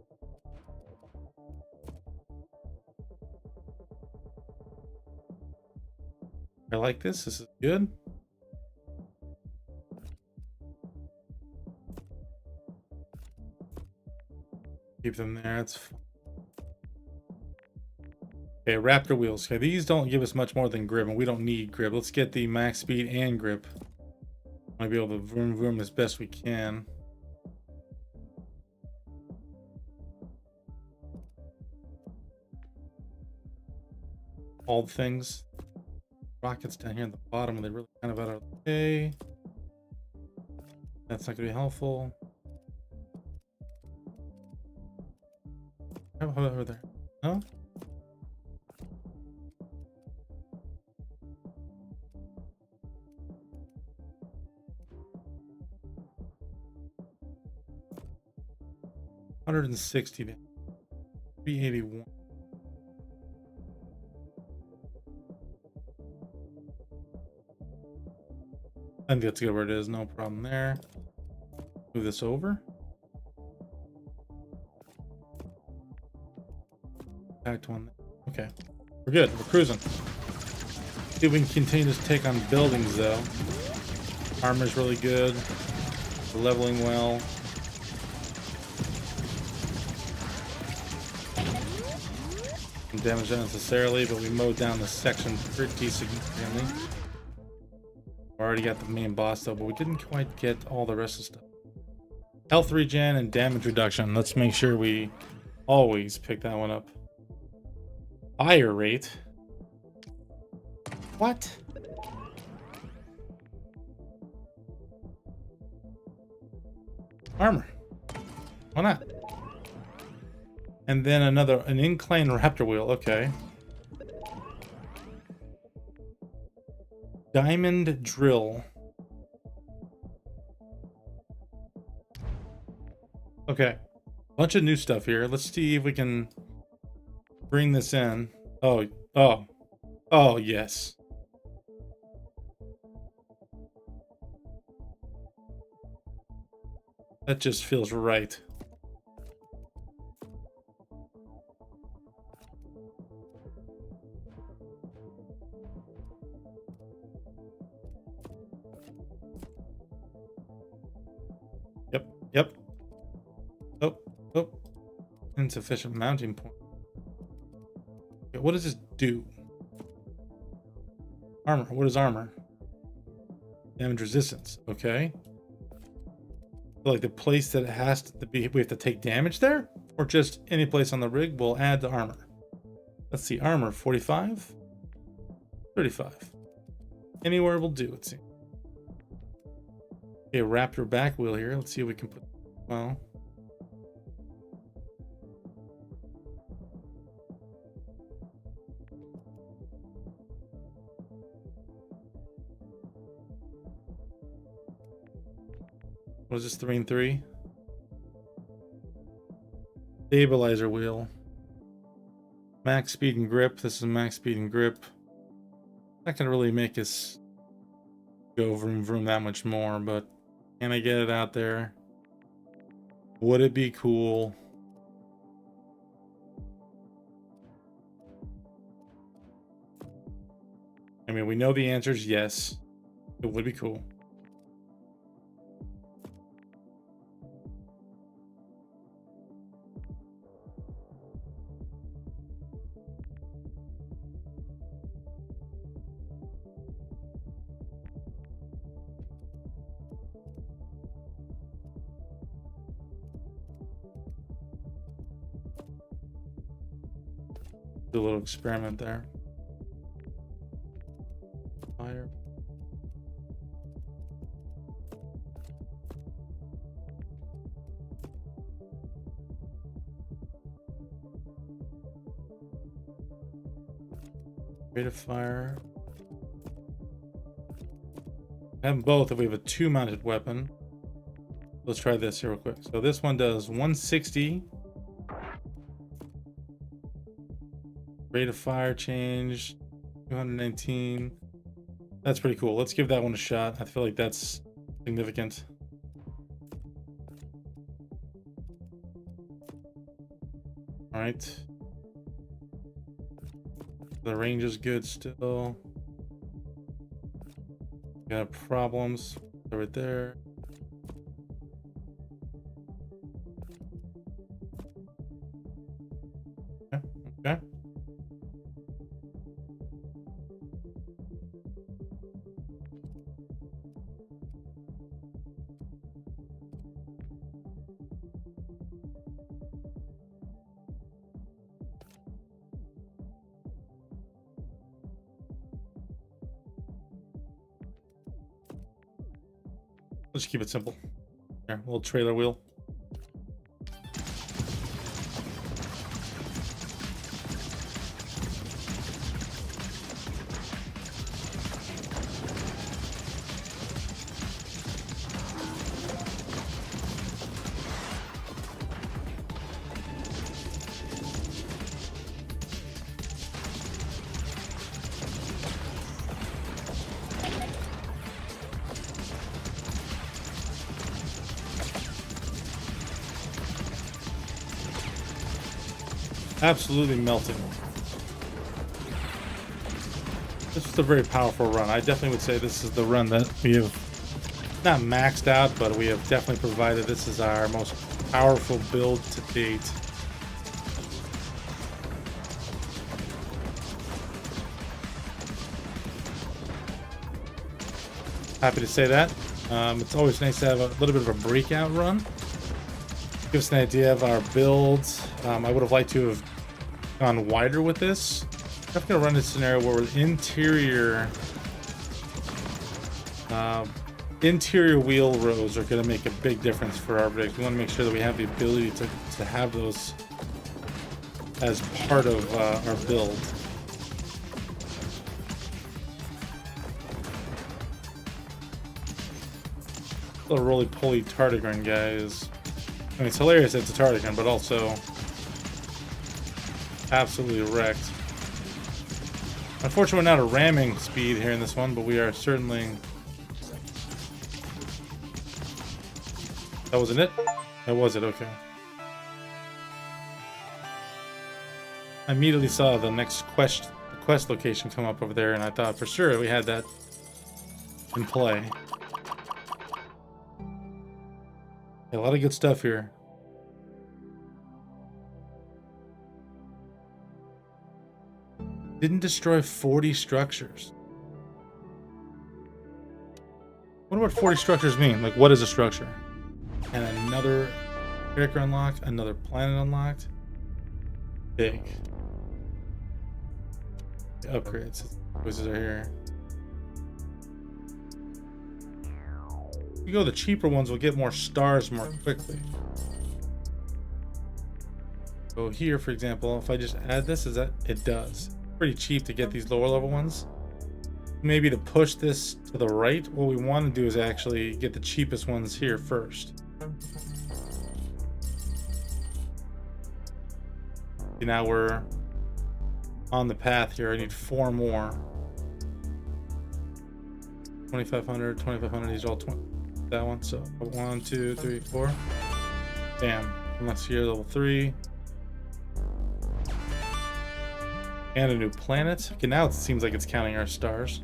Speaker 1: I like this. This is good. Keep them there. It's fine. Okay, raptor wheels. Okay, these don't give us much more than grip, and we don't need grip. Let's get the max speed and grip. Might be able to vroom vroom as best we can. All the things. Rockets down here at the bottom, and they're really kind of out of the way. That's not going to be helpful. How about over there? No? $160. 381. I think that's good where it is. No problem there. Move this over. Back to one. Okay. We're good. We're cruising. See if we can continue to take on buildings, though. Armor's really good. We're leveling well. Some damage unnecessarily, but we mowed down the section pretty significantly. Already got the main boss though, but we didn't quite get all the rest of the stuff. Health regen and damage reduction. Let's make sure we always pick that one up. Fire rate. What? Armor. Why not? And then an incline raptor wheel. Okay. Diamond drill. Okay. Bunch of new stuff here. Let's see if we can bring this in. Oh, yes. That just feels right. Yep. Oh. Insufficient mounting point. Okay, what does this do? Armor. What is armor? Damage resistance. Okay. So like the place that it has to be, we have to take damage there? Or just any place on the rig will add the armor? Let's see. Armor 45? 35. Anywhere will do, it seems. Okay, Raptor back wheel here. Let's see if we can put, well. What is this, 3 and 3? Stabilizer wheel. Max speed and grip. This is max speed and grip. Not gonna really make us go vroom vroom that much more, but can I get it out there? Would it be cool? I mean, we know the answer is yes. It would be cool. Do a little experiment there. Fire. Rate of fire. Have them both if we have a 2-mounted weapon. Let's try this here real quick. So this one does 160. Rate of fire change 219. That's pretty cool. Let's give that one a shot. I feel like that's significant. All right. The range is good still. Got problems right there. Okay. Let's keep it simple. Here, little trailer wheel. Absolutely melting. This is a very powerful run. I definitely would say this is the run that we have not maxed out, but we have definitely provided this is our most powerful build to date. Happy to say that. It's always nice to have a little bit of a breakout run. Give us an idea of our builds. I would have liked to have gone wider with this. I'm going to run a scenario where interior wheel rows are going to make a big difference for our rig. We want to make sure that we have the ability to have those as part of our build. the roly-poly tardigrade guy is... I mean, it's hilarious that it's a tardigrade, but also absolutely wrecked. Unfortunately, we're not at ramming speed here in this one, but we are certainly... That wasn't it? That was it, okay. I immediately saw the next quest location come up over there, and I thought for sure we had that in play. A lot of good stuff here. Didn't destroy 40 structures. What would 40 structures mean? Like, what is a structure? And another character unlocked, another planet unlocked. Big. The upgrades. Voices are here. If you go the cheaper ones, we'll get more stars more quickly. So here, for example, if I just add this, is that it does. Pretty cheap to get these lower level ones. Maybe to push this to the right, what we want to do is actually get the cheapest ones here first. See, now we're on the path here. I need 4 more. 2,500, 2,500. These are all 20. That one. So 1, 2, 3, 4. Bam. Unless here, level 3. And a new planet. Okay, now it seems like it's counting our stars.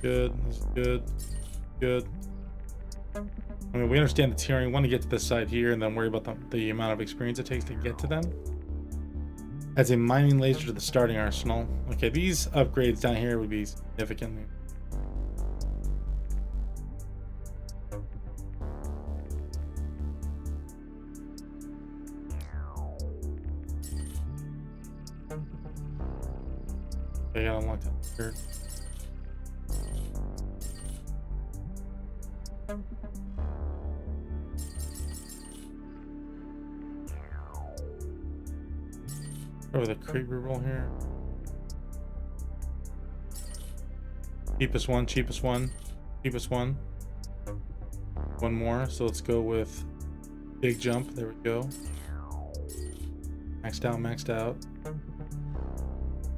Speaker 1: Good, this is good, good. I mean, we understand the tiering. We want to get to this side here and then worry about the amount of experience it takes to get to them. Adds a mining laser to the starting arsenal. Okay, these upgrades down here would be significantly. I gotta unlock that here. Over the crate reroll here. Cheapest one, cheapest one, cheapest one. One more, so let's go with big jump. There we go. Maxed out, maxed out.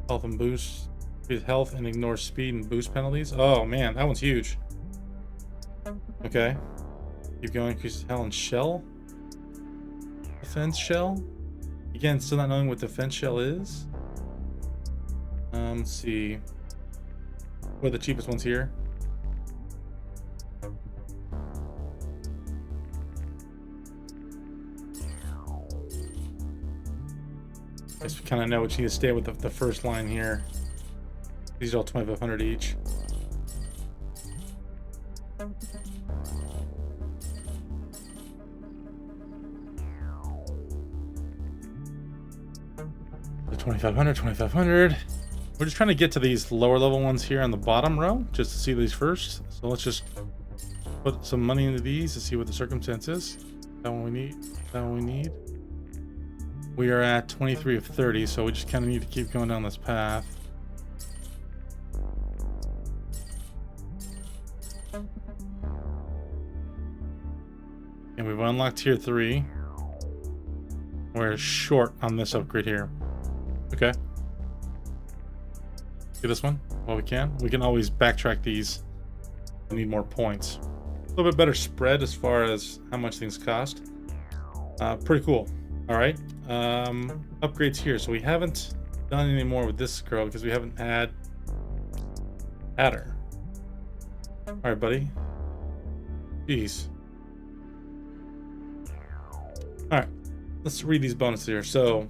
Speaker 1: Health and boost. Increase health and ignore speed and boost penalties. Oh man, that one's huge. Okay. Keep going, increase health and shell. Defense shell. Again, still not knowing what defense shell is. Let's see. What are the cheapest ones here? I guess we kind of know what you need to stay with the first line here. These are all 2,500 each. The 2,500, 2,500. We're just trying to get to these lower level ones here on the bottom row, just to see these first. So let's just put some money into these to see what the circumstance is. That one we need. That one we need. We are at 23 of 30, so we just kind of need to keep going down this path. And we've unlocked tier 3. We're short on this upgrade here. Okay. Do this one while we can. We can always backtrack these. We need more points. A little bit better spread as far as how much things cost. Pretty cool. All right. Upgrades here. So we haven't done any more with this girl because we haven't had her. All right, buddy. Jeez. All right. Let's read these bonuses here. So,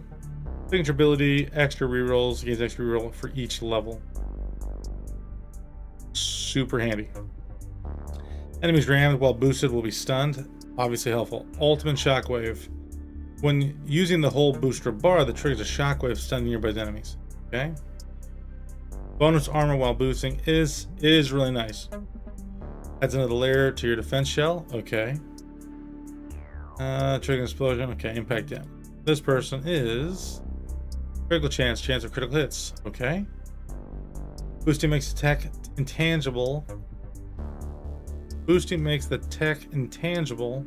Speaker 1: signature ability, extra rerolls, gains extra reroll for each level. Super handy. Enemies rammed while boosted will be stunned. Obviously helpful. Ultimate shockwave. When using the whole booster bar, that triggers a shockwave stunning nearby enemies. Okay. Bonus armor while boosting is really nice. Adds another layer to your defense shell. Okay. Trigger explosion. Okay. Impact damage. This person is critical chance of critical hits. Okay. Boosting makes attack intangible. Boosting makes the tech intangible,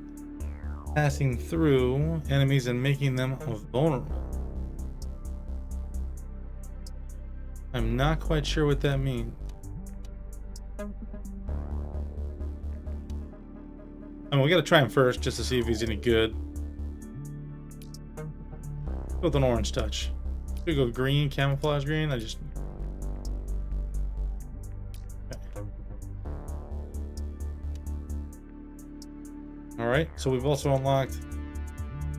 Speaker 1: passing through enemies and making them vulnerable. I'm not quite sure what that means. I mean, we gotta try him first just to see if he's any good. Go with an orange touch. We go green, camouflage green. Okay. All right, so we've also unlocked.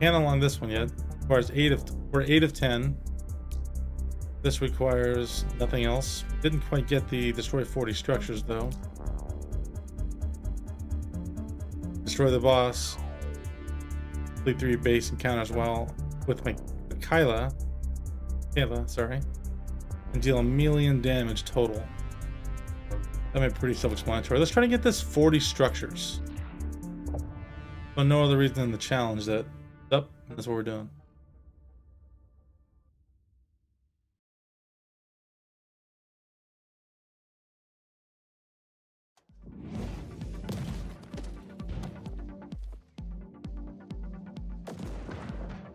Speaker 1: Can't unlock this one yet. Requires 8 of 10. This requires nothing else. Didn't quite get the destroy 40 structures though. Destroy the boss. Complete 3 base encounters while with Kayla, sorry, and deal 1,000,000 damage total. That might be pretty self-explanatory. Let's try to get this 40 structures. For no other reason than the challenge that, that's what we're doing.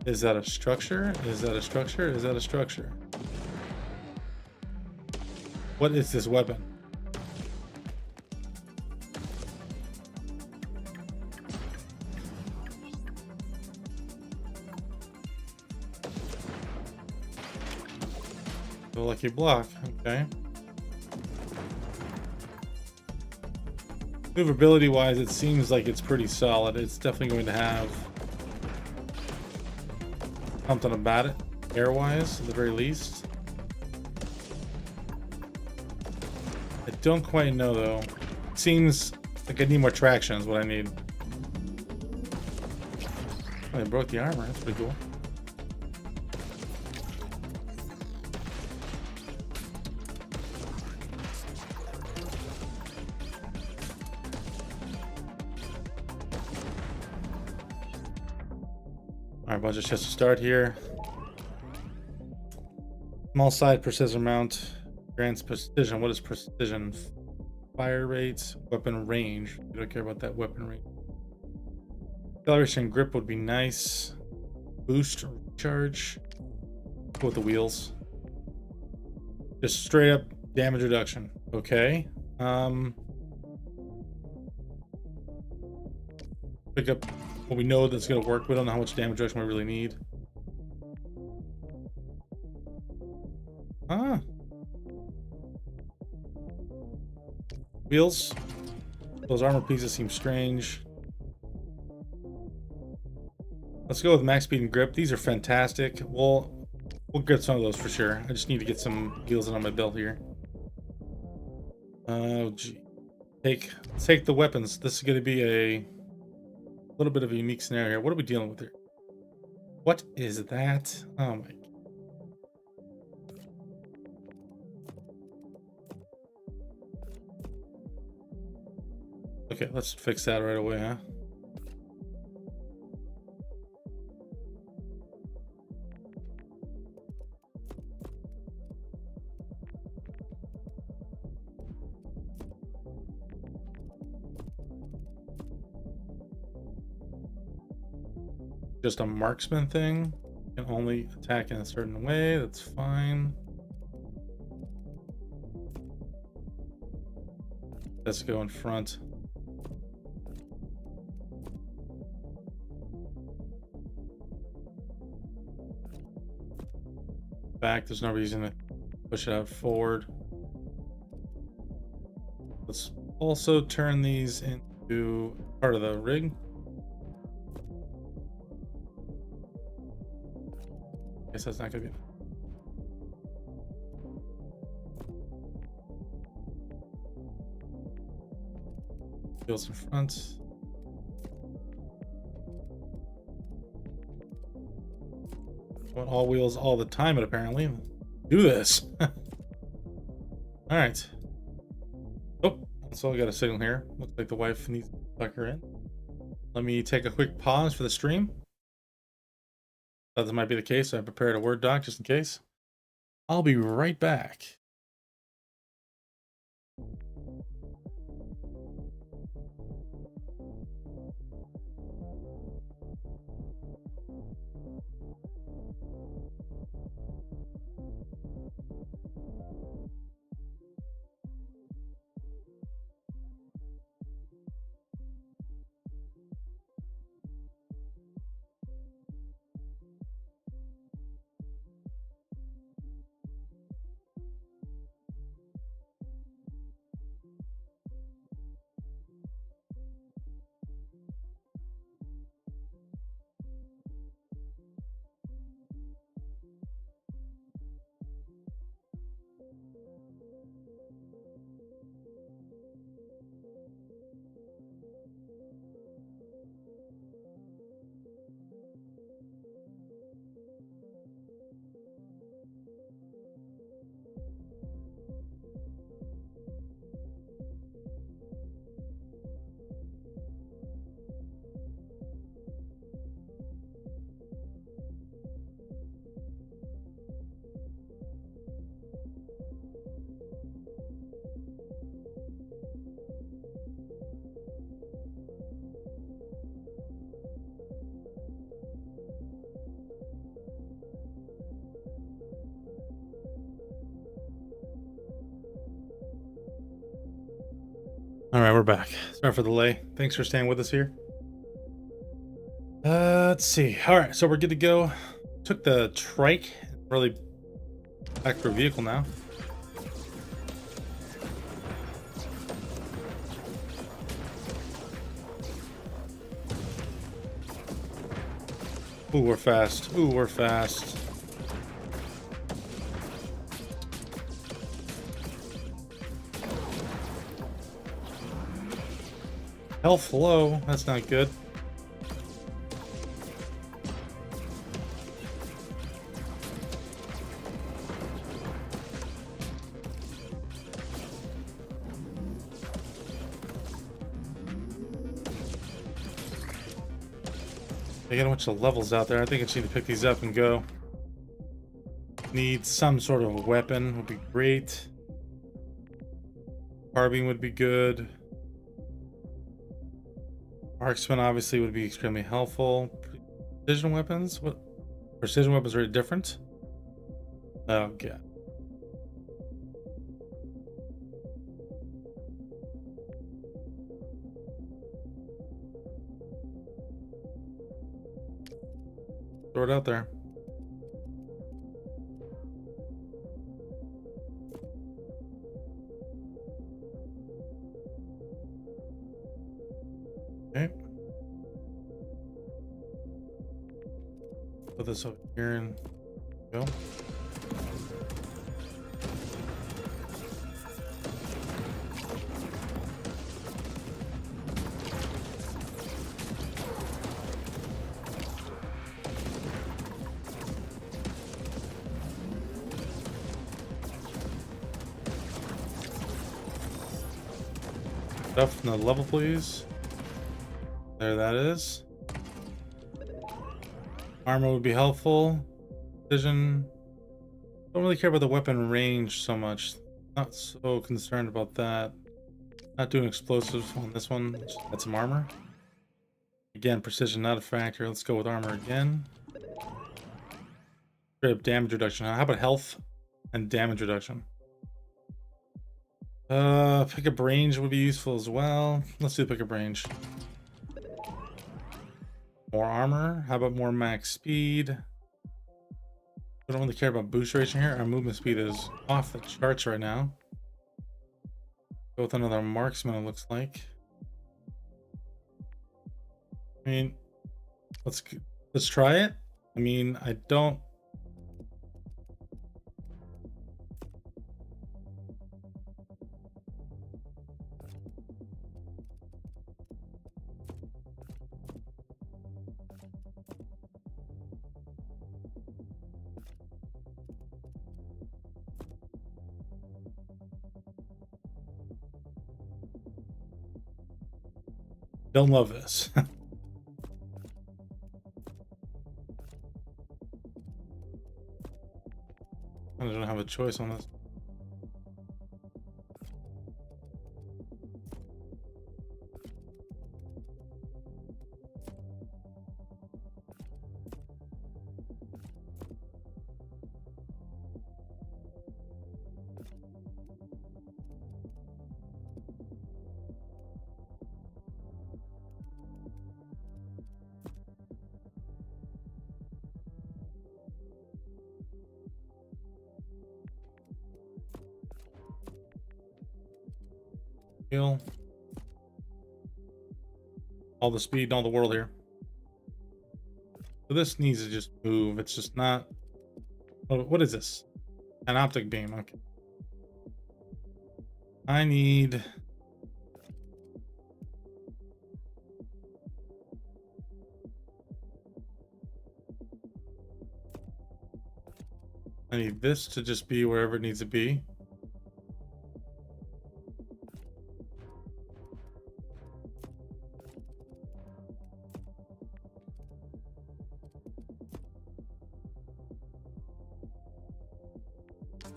Speaker 1: Is that a structure? Is that a structure? Is that a structure? What is this weapon? The lucky block, okay. Maneuverability wise, it seems like it's pretty solid. It's definitely going to have something about it, air-wise, at the very least. I don't quite know, though. It seems like I need more traction is what I need. Oh, they broke the armor. That's pretty cool. Alright, bunch of chests to start here. Small side precision mount. Grants precision. What is precision? Fire rates, weapon range. We don't care about that weapon range. Acceleration grip would be nice. Boost recharge. Go with the wheels. Just straight up damage reduction. Okay. Pick up what we know that's going to work. We don't know how much damage reduction we really need. Wheels. Those armor pieces seem strange. Let's go with max speed and grip. These are fantastic. We'll get some of those for sure. I just need to get some wheels on my belt here. Oh, gee. Take the weapons. This is going to be a little bit of a unique scenario here. What are we dealing with here? What is that? Oh my. Okay, let's fix that right away, huh? Just a marksman thing. Can only attack in a certain way. That's fine. Let's go in front. Back. There's no reason to push it out forward. Let's also turn these into part of the rig. Guess that's not gonna be. Wheels in front. Want all wheels all the time, but apparently. Do this. All right. Oh, so I got a signal here. Looks like the wife needs to tuck her in. Let me take a quick pause for the stream. Thought this might be the case, so I prepared a Word doc just in case. I'll be right back. All right, we're back. Sorry for the delay. Thanks for staying with us here. Let's see. All right, so we're good to go. Took the trike, really back for a vehicle now. Ooh, we're fast. Ooh, we're fast. Health low. That's not good. I got a bunch of levels out there. I think I just need to pick these up and go. Need some sort of weapon would be great. Carbine would be good. Marksman obviously would be extremely helpful. Precision weapons? What? Precision weapons are different? Okay. Throw it out there. Okay. Put this over here and go. Stuff in the level, please. There that is. Armor would be helpful. Precision. Don't really care about the weapon range so much. Not so concerned about that. Not doing explosives on this one. That's some armor. Again, precision not a factor. Let's go with armor again. Straight up damage reduction. How about health and damage reduction? Pickup range would be useful as well. Let's do pickup range. More armor. How about more max speed? I don't really care about boost duration here. Our movement speed is off the charts right now. Go with another marksman, it looks like. I mean, let's try it. I mean, I don't. Don't love this. I don't have a choice on this. Heal. All the speed in all the world here. So this needs to just move. It's just not. What is this? An optic beam. Okay. I need. I need this to just be wherever it needs to be.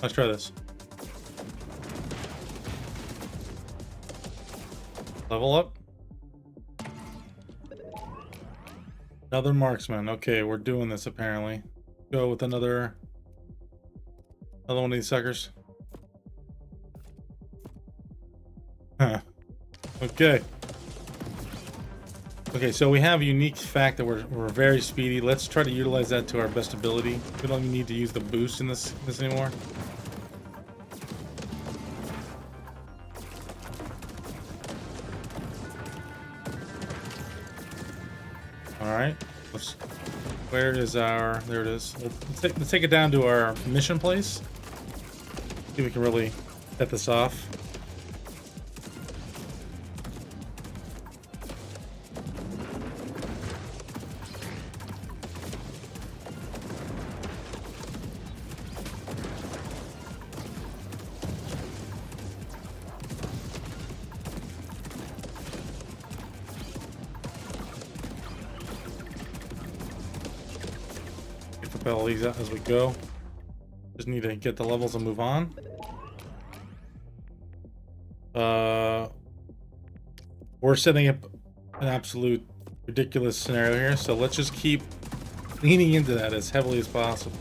Speaker 1: Let's try this. Level up. Another marksman. Okay, we're doing this apparently. Go with another one of these suckers. Huh. Okay. Okay, so we have a unique fact that we're very speedy. Let's try to utilize that to our best ability. We don't even need to use the boost in this anymore. Alright. Where is our... There it is. Let's take it down to our mission place. See if we can really set this off. All these out as we go. Just need to get the levels and move on. We're setting up an absolute ridiculous scenario here, so let's just keep leaning into that as heavily as possible.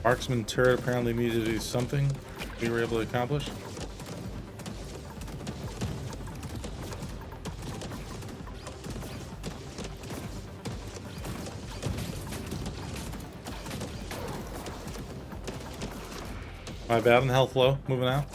Speaker 1: Marksman turret apparently needed to do something we were able to accomplish. My bad on the health low, moving out.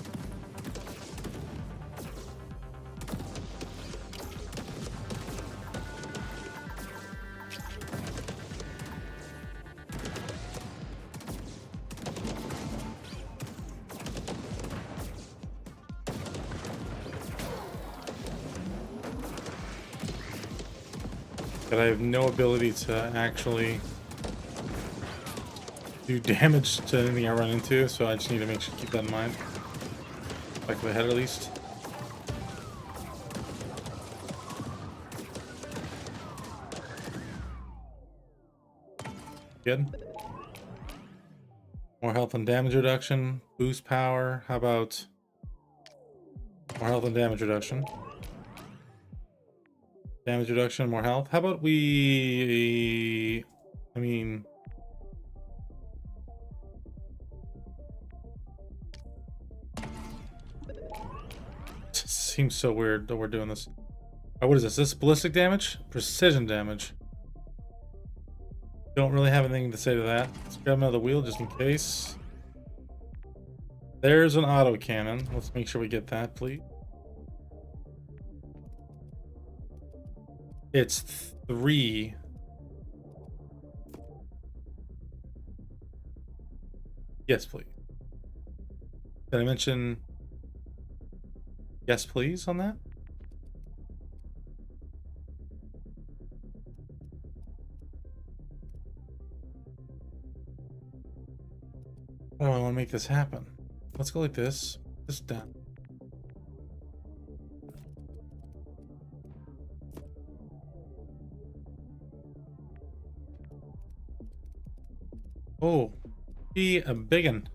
Speaker 1: But I have no ability to actually do damage to anything I run into, so I just need to keep that in mind. Back of the head at least. Good. More health and damage reduction. Boost power. How about more health and damage reduction? Damage reduction, more health. How about we... I mean... Seems so weird that we're doing this. What is this? This ballistic damage? Precision damage. Don't really have anything to say to that. Let's grab another wheel just in case. There's an auto cannon. Let's make sure we get that, please. It's 3. Yes, please. Did I mention yes, please on that? make this happen. Let's go like this. This down. Oh, be a biggin.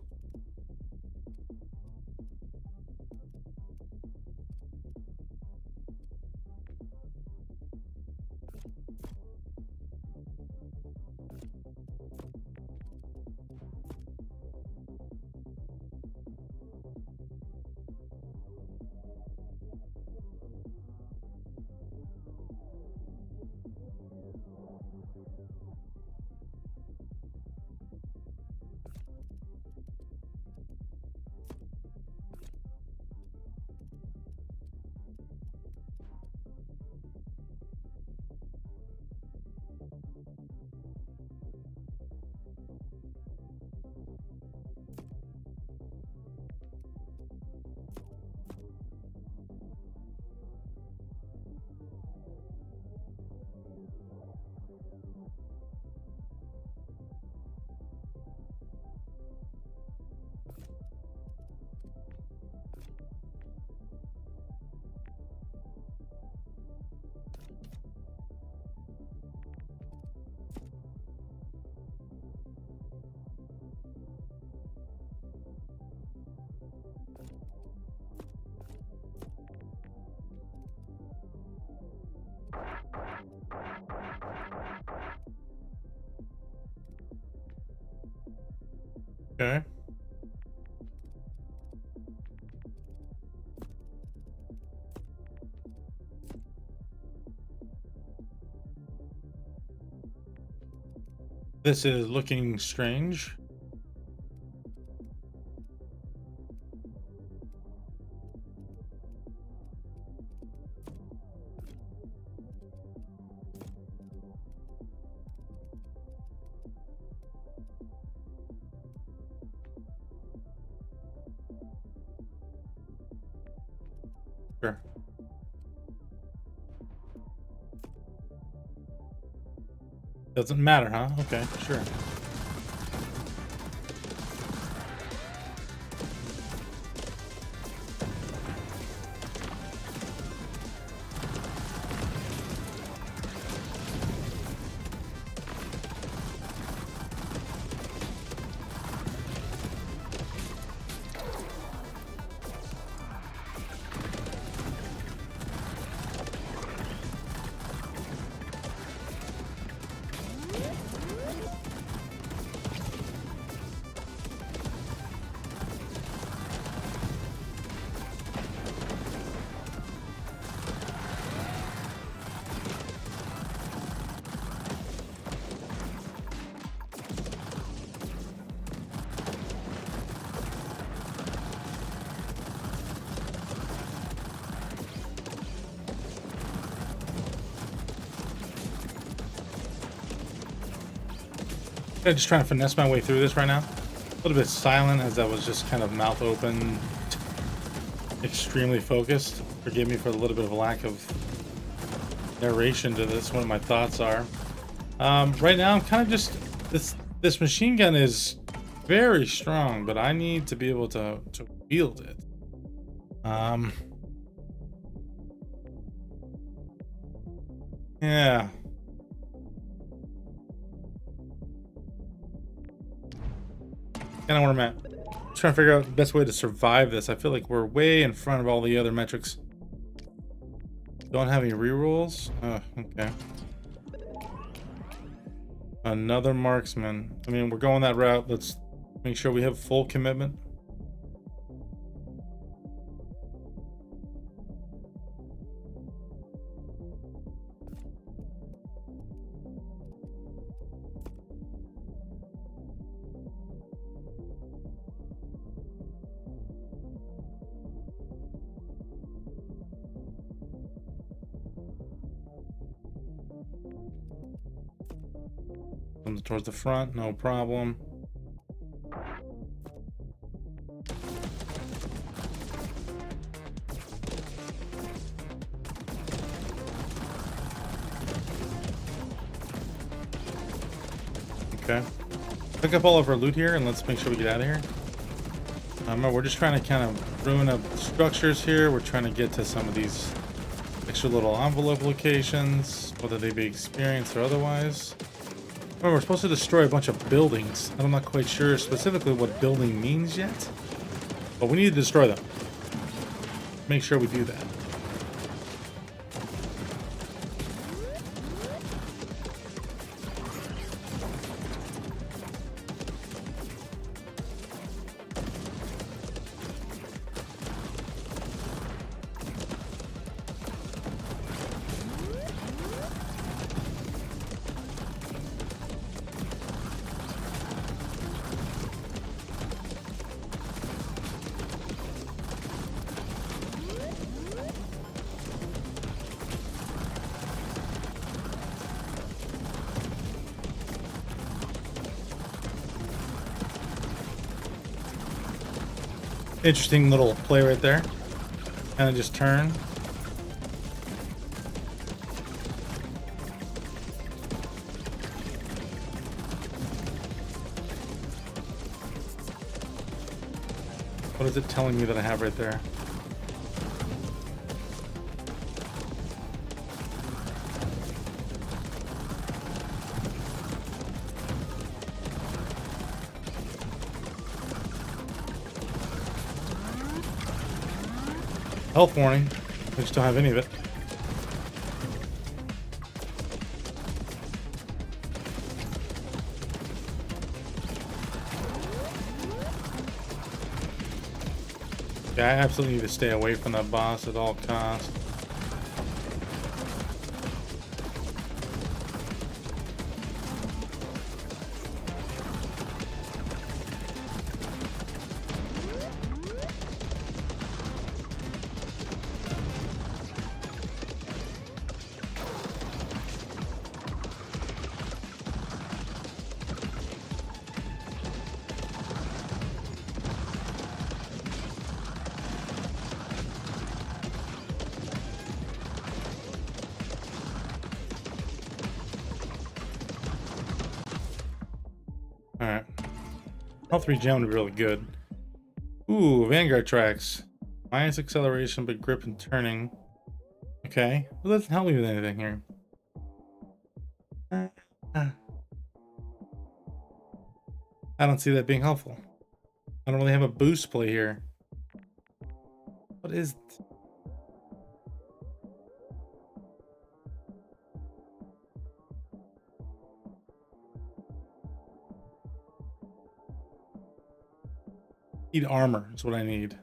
Speaker 1: Okay. This is looking strange. Sure. Doesn't matter, huh? Okay, sure. I'm just trying to finesse my way through this right now. A little bit silent as I was just kind of mouth open, extremely focused. Forgive me for a little bit of a lack of narration to this, what my thoughts are. Right now I'm kind of just, this machine gun is very strong, but I need to be able to wield it. Yeah. Kind of where I'm at. Trying to figure out the best way to survive this. I feel like we're way in front of all the other metrics. Don't have any rerolls. Oh, okay. Another marksman. I mean, we're going that route. Let's make sure we have full commitment. Comes towards the front, no problem. Okay. Pick up all of our loot here and let's make sure we get out of here. We're just trying to kind of ruin up structures here. We're trying to get to some of these extra little envelope locations, whether they be experienced or otherwise. Remember, we're supposed to destroy a bunch of buildings. I'm not quite sure specifically what building means yet, but we need to destroy them. Make sure we do that. Interesting little play right there. Kind of just turn. What is it telling me that I have right there? Health warning. We just don't have any of it. Yeah, I absolutely need to stay away from that boss at all costs. Alright. Health regen would be really good. Ooh, Vanguard tracks. Minus acceleration, but grip and turning. Okay. Well, that doesn't help me with anything here. I don't see that being helpful. I don't really have a boost play here. What is... Need armor is what I need.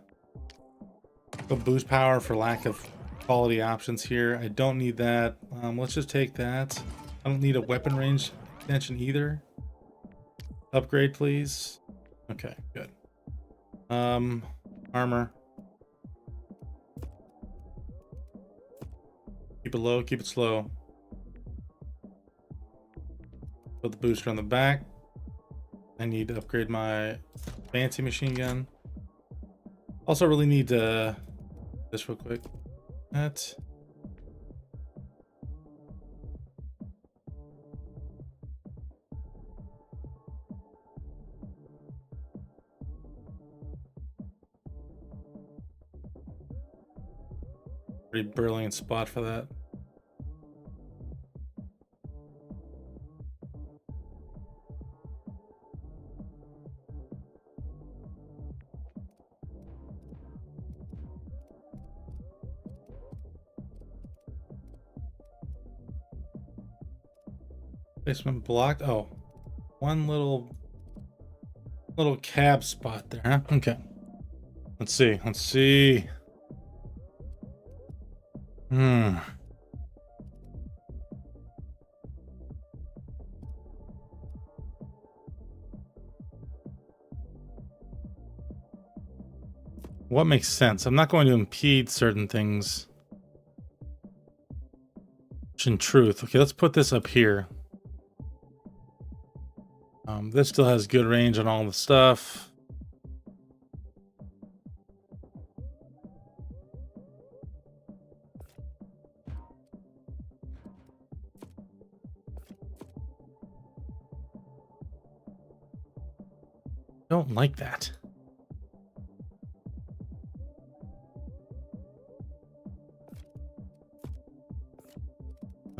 Speaker 1: Go boost power for lack of quality options here. I don't need that. Let's just take that. I don't need a weapon range extension either. Upgrade, please. Okay, good. Armor. Keep it low, keep it slow. Put the booster on the back. I need to upgrade my fancy machine gun. Also really need to this real quick. That pretty brilliant spot for that. Basement blocked. Oh, one little cab spot there, huh? Okay. Let's see. Let's see. What makes sense? I'm not going to impede certain things. In truth. Okay, let's put this up here. This still has good range on all the stuff. Don't like that.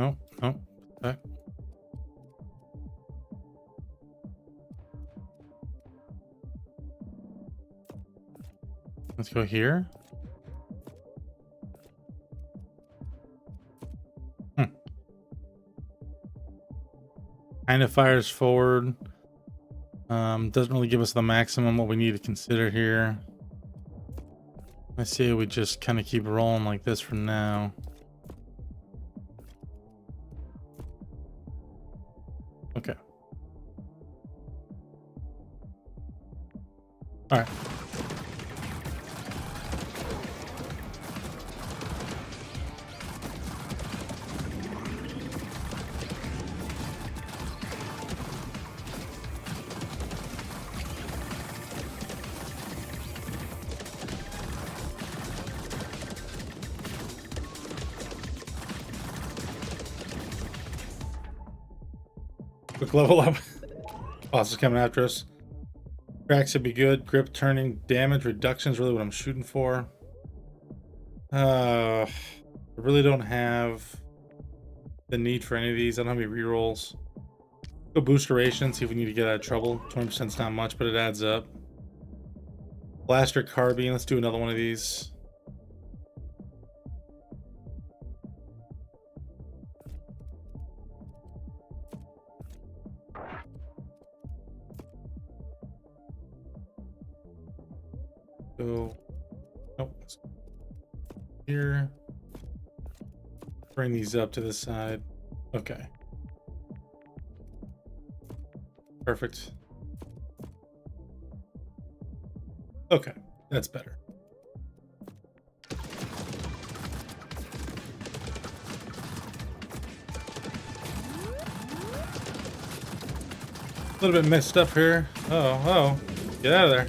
Speaker 1: No, no. Back. Let's go here. Kind of fires forward. Doesn't really give us the maximum what we need to consider here. I say we just kind of keep rolling like this for now. Okay. All right. Quick level up. Boss is coming after us. Cracks should be good. Grip turning, damage reduction is really what I'm shooting for. I really don't have the need for any of these. I don't have any rerolls. Go boost duration, see if we need to get out of trouble. 20% is not much, but it adds up. Blaster carbine, let's do another one of these. Go. Nope. Here. Bring these up to the side. Okay. Perfect. Okay, that's better. A little bit messed up here. Oh, get out of there.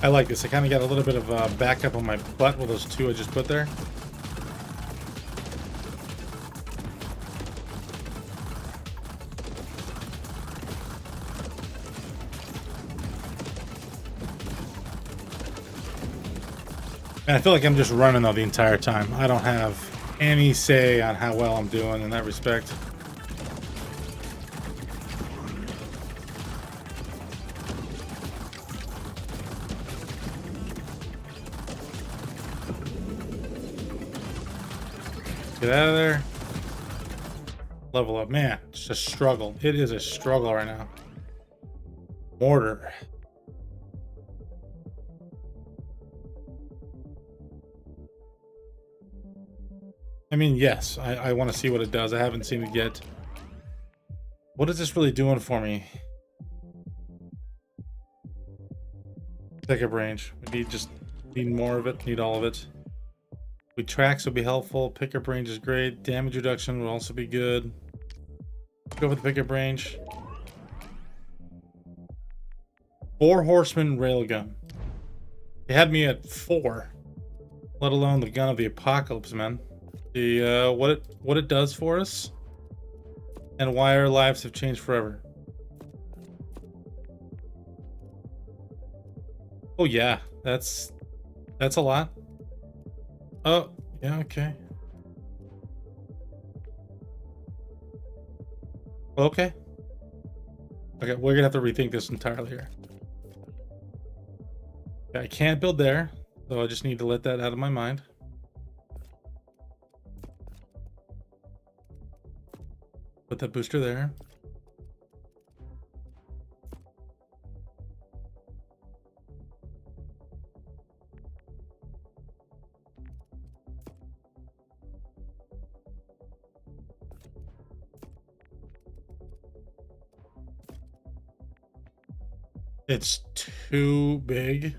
Speaker 1: I like this. I kind of got a little bit of backup on my butt with those two I just put there. And I feel like I'm just running though the entire time. I don't have any say on how well I'm doing in that respect. Get out of there. Level up. Man, it's a struggle. It is a struggle right now. Mortar. I mean, yes, I want to see what it does. I haven't seen it yet. What is this really doing for me? Pickup range. We need more of it. Need all of it. Tracks will be helpful. Pickup range is great. Damage reduction will also be good. Go with the pickup range. 4 horseman railgun. They had me at 4, let alone the gun of the apocalypse, man. The what it does for us, and why our lives have changed forever. Oh yeah, that's a lot. Oh, yeah, okay. Okay. Okay, we're gonna have to rethink this entirely here. I can't build there, so I just need to let that out of my mind. Put that booster there. It's too big.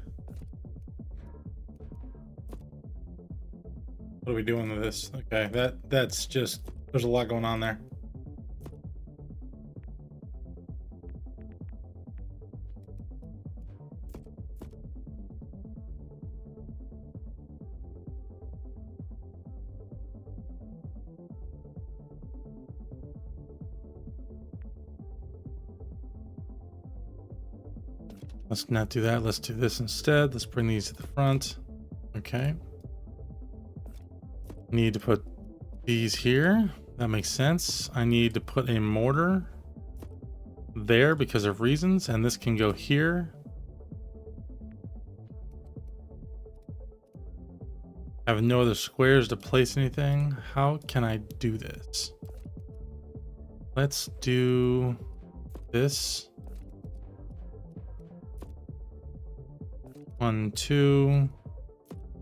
Speaker 1: What are we doing with this? Okay, that's just, there's a lot going on there. Let's not do that. Let's do this instead. Let's bring these to the front. Okay. Need to put these here. That makes sense. I need to put a mortar there because of reasons, and this can go here. I have no other squares to place anything. How can I do this? Let's do this. 1, 2,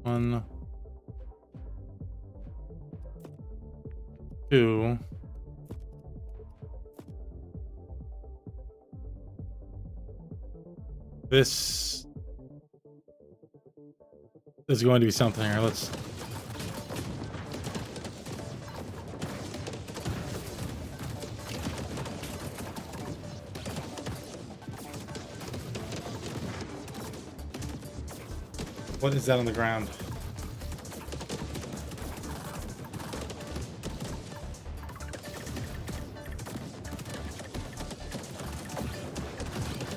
Speaker 1: 1, 2. This is going to be something here. Let's. What is that on the ground?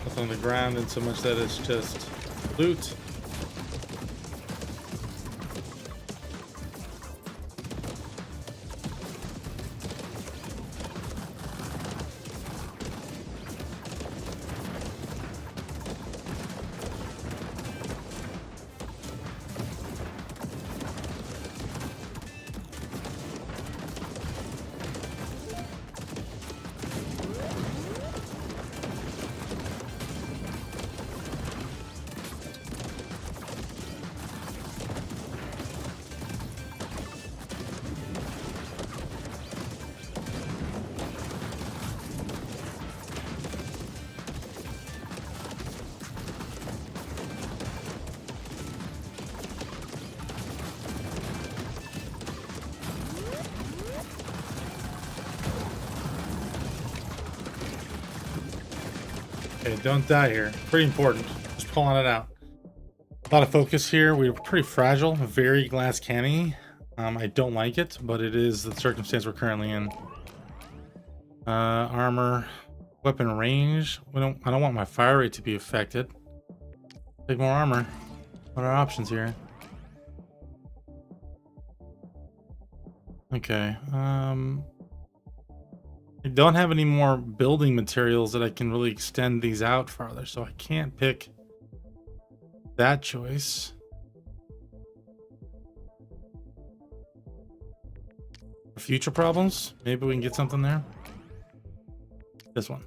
Speaker 1: What's on the ground, and so much that it's just loot. Okay, don't die here. Pretty important. Just pulling it out. A lot of focus here. We're pretty fragile, very glass canny. I don't like it, but it is the circumstance we're currently in. Armor, weapon range. I don't want my fire rate to be affected. Take more armor. What are our options here? Okay. I don't have any more building materials that I can really extend these out farther, so I can't pick that choice. Future problems? Maybe we can get something there. This one.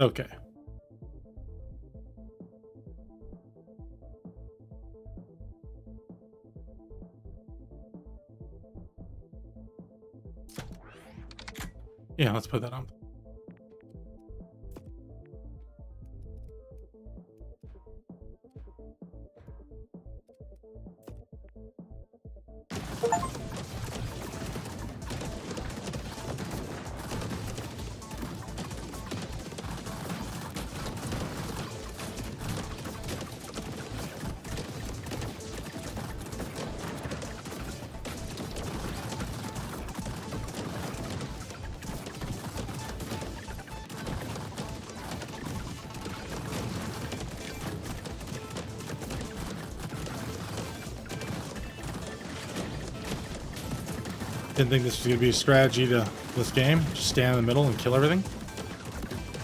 Speaker 1: Okay. Yeah, let's put that on. Didn't think this was going to be a strategy to this game. Just stand in the middle and kill everything.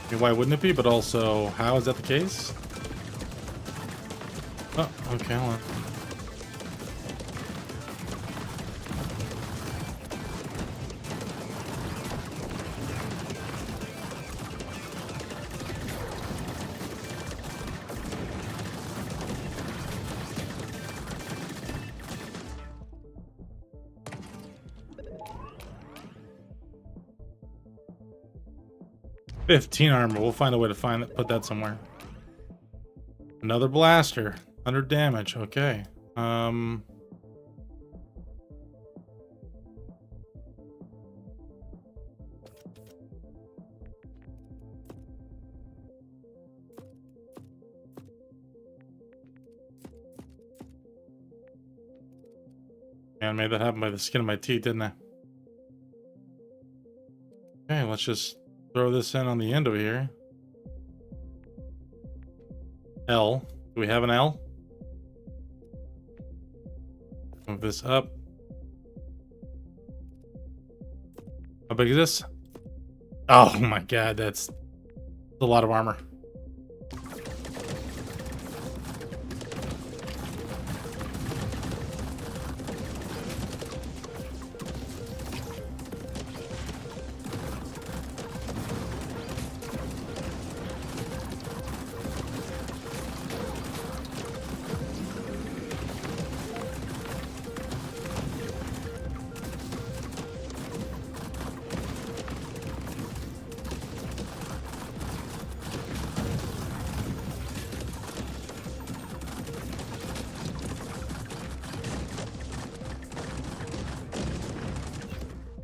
Speaker 1: I mean, why wouldn't it be? But also, how is that the case? Oh, okay, hold on. $15 armor. We'll find a way to put that somewhere. Another blaster. 100 damage. Okay. I made that happen by the skin of my teeth, didn't I? Okay, let's just throw this in on the end over here. L. Do we have an L? Move this up. How big is this? Oh my god, that's a lot of armor.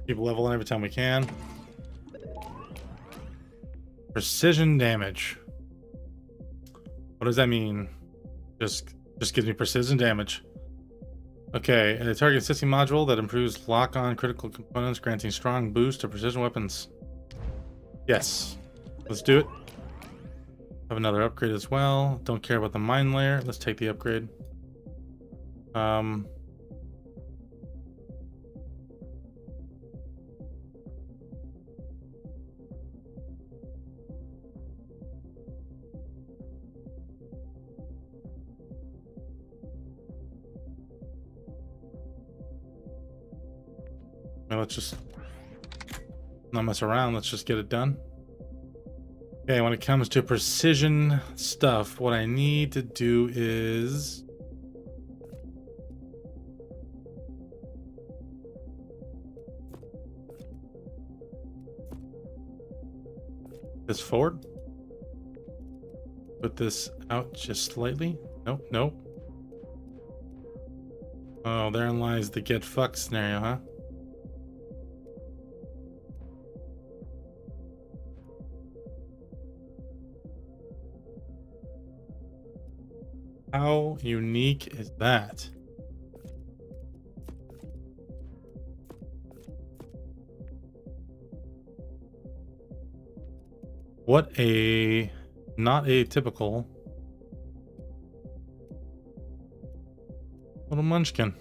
Speaker 1: Keep leveling every time we can. Precision damage. What does that mean? Just gives me precision damage. Okay, a target assisting module that improves lock-on critical components, granting strong boost to precision weapons. Yes, let's do it. Have another upgrade as well. Don't care about the mine layer. Let's take the upgrade. Let's just not mess around. Let's just get it done. Okay, when it comes to precision stuff, what I need to do is this forward. Put this out just slightly. Nope, nope. Oh, therein lies the get fucked scenario, huh? How unique is that? What a not atypical little munchkin.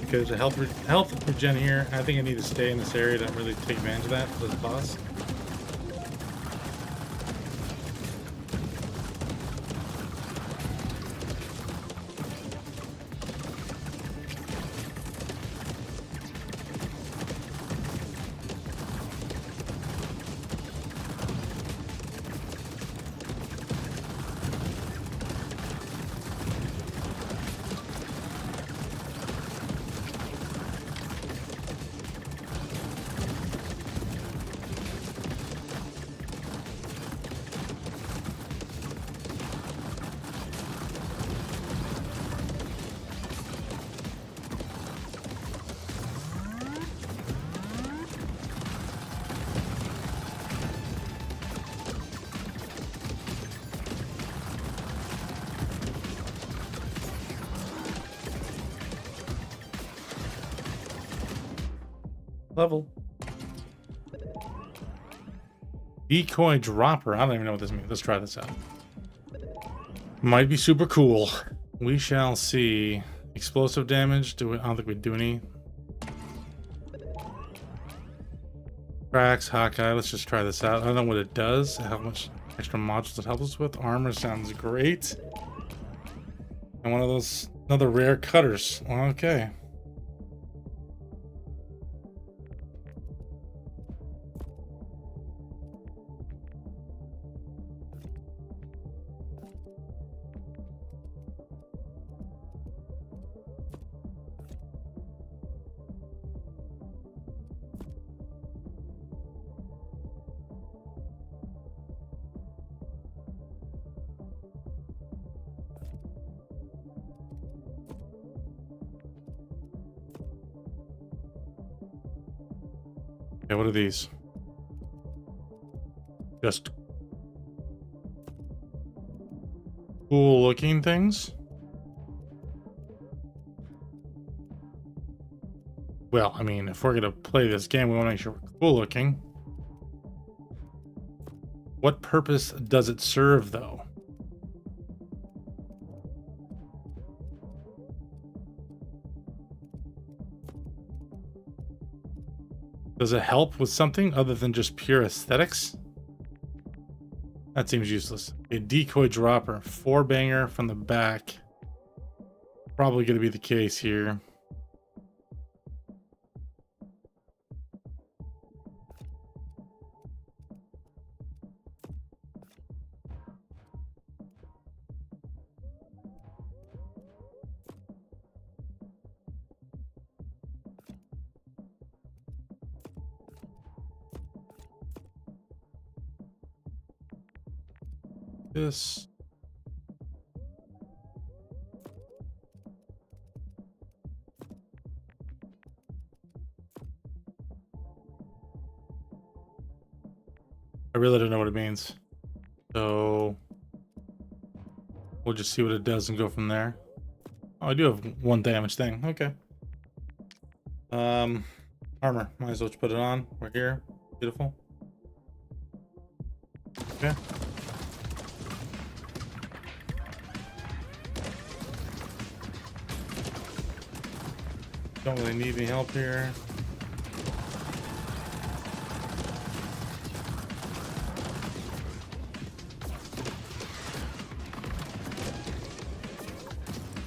Speaker 1: There's a health regen here. I think I need to stay in this area to really take advantage of that for this boss. level. Decoy dropper. I don't even know what this means. Let's try this out. Might be super cool. We shall see. Explosive damage. I don't think we do any. Cracks, Hawkeye. Let's just try this out. I don't know what it does. How much extra modules it helps us with. Armor sounds great. And one of those, another rare cutters. Okay. Okay, what are these? Just cool looking things? Well, I mean, if we're gonna play this game, we want to make sure we're cool looking. What purpose does it serve, though? Does it help with something other than just pure aesthetics? That seems useless. A decoy dropper, 4-banger from the back. Probably going to be the case here. This. I really don't know what it means. So we'll just see what it does and go from there. Oh, I do have 1 damage thing. Okay. Armor. Might as well just put it on. We're here. Beautiful. Okay. Don't really need any help here.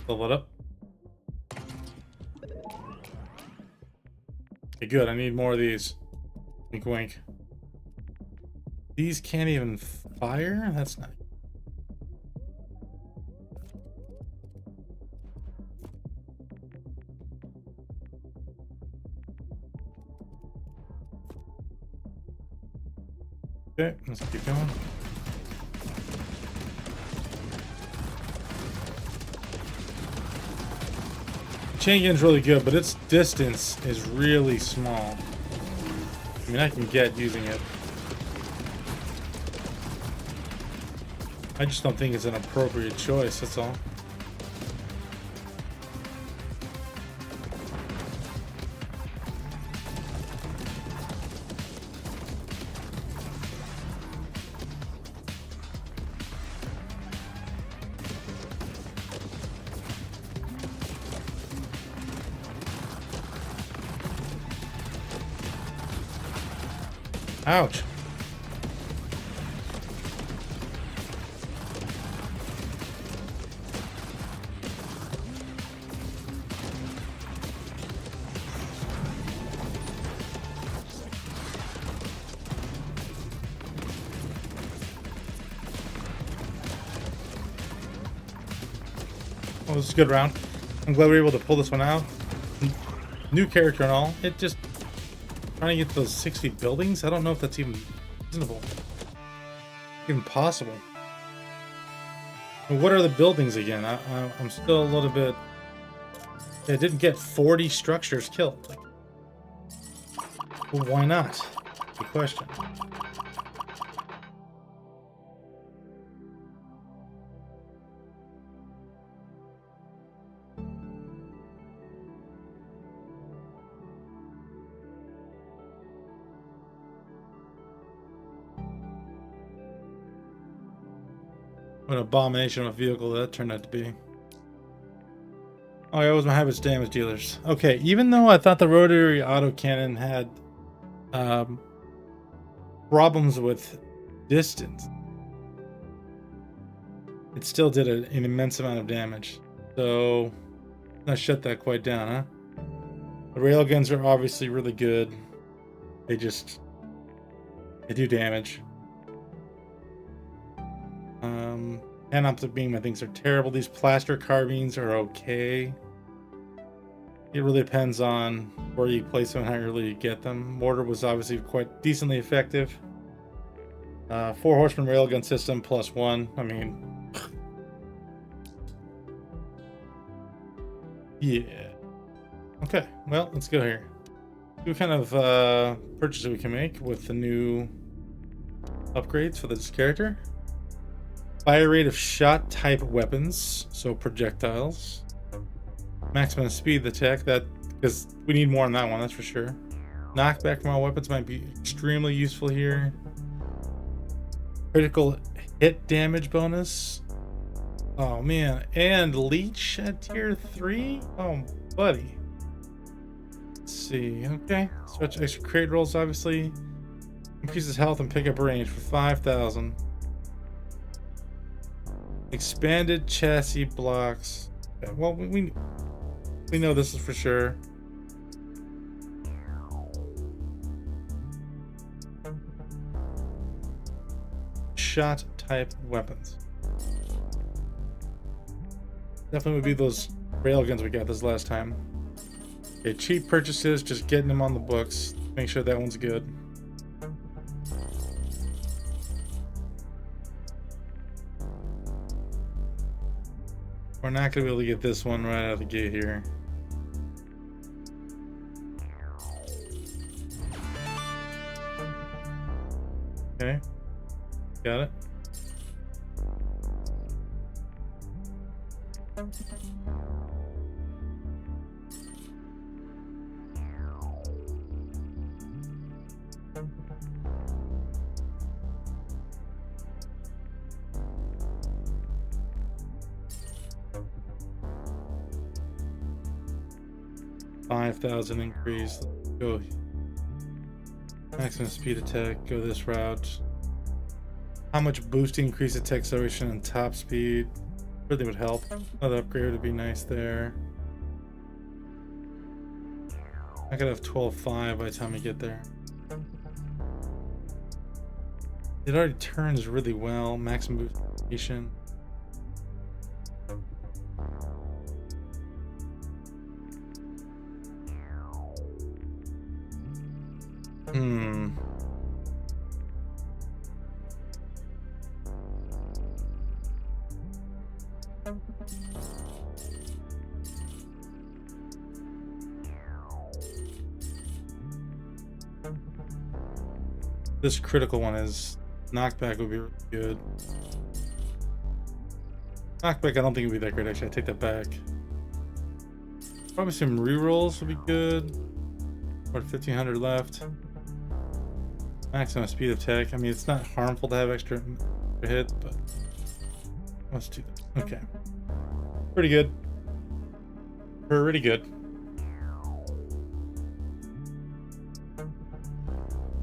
Speaker 1: Level it up. Okay, good. I need more of these. Wink, wink. These can't even fire? That's not. Okay, let's keep going. Chain gun's really good, but its distance is really small. I mean, I can get using it. I just don't think it's an appropriate choice, that's all. Ouch. Well, this is a good round. I'm glad we were able to pull this one out. New character and all. It just... Trying to get those 60 buildings? I don't know if that's even reasonable. Even possible. What are the buildings again? I'm still a little bit... I didn't get 40 structures killed. Like, well, why not? Good question. What an abomination of a vehicle that turned out to be. Oh, I always my habits damage dealers. Okay, even though I thought the rotary autocannon had problems with distance, it still did an immense amount of damage. So, let's shut that quite down, huh? The railguns are obviously really good. They do damage. Panoptic beam, I think, are terrible. These plaster carbines are okay. It really depends on where you place them and how early you get them. Mortar was obviously quite decently effective. 4 horseman railgun system +1. I mean, yeah. Okay, well, let's go here. See what kind of purchases we can make with the new upgrades for this character. Fire rate of shot type weapons, so projectiles. Maximum speed of the tech, that because we need more on that one, that's for sure. Knockback from all weapons might be extremely useful here. Critical hit damage bonus. Oh man, and leech at tier 3. Oh buddy. Let's see. Okay, stretch extra crate rolls obviously. Increases health and pickup range for 5,000. Expanded chassis blocks. Okay, well, we know this is for sure. Shot type weapons. Definitely would be those railguns we got this last time. Okay, cheap purchases, just getting them on the books. Make sure that one's good. We're not going to be able to get this one right out of the gate here. Okay. Got it. $5,000 increase. Let's go. Maximum speed attack. Go this route. How much boosting increase attack acceleration and top speed really would help. Another upgrade would be nice there. I could have 12.5 by the time we get there. It already turns really well. Maximum boostation. This critical one is knockback would be really good. Knockback I don't think would be that great actually. I take that back. Probably some rerolls would be good. Or 1,500 left. Maximum speed of tech. I mean, it's not harmful to have extra hit, but let's do that. Okay. Pretty good. Pretty good.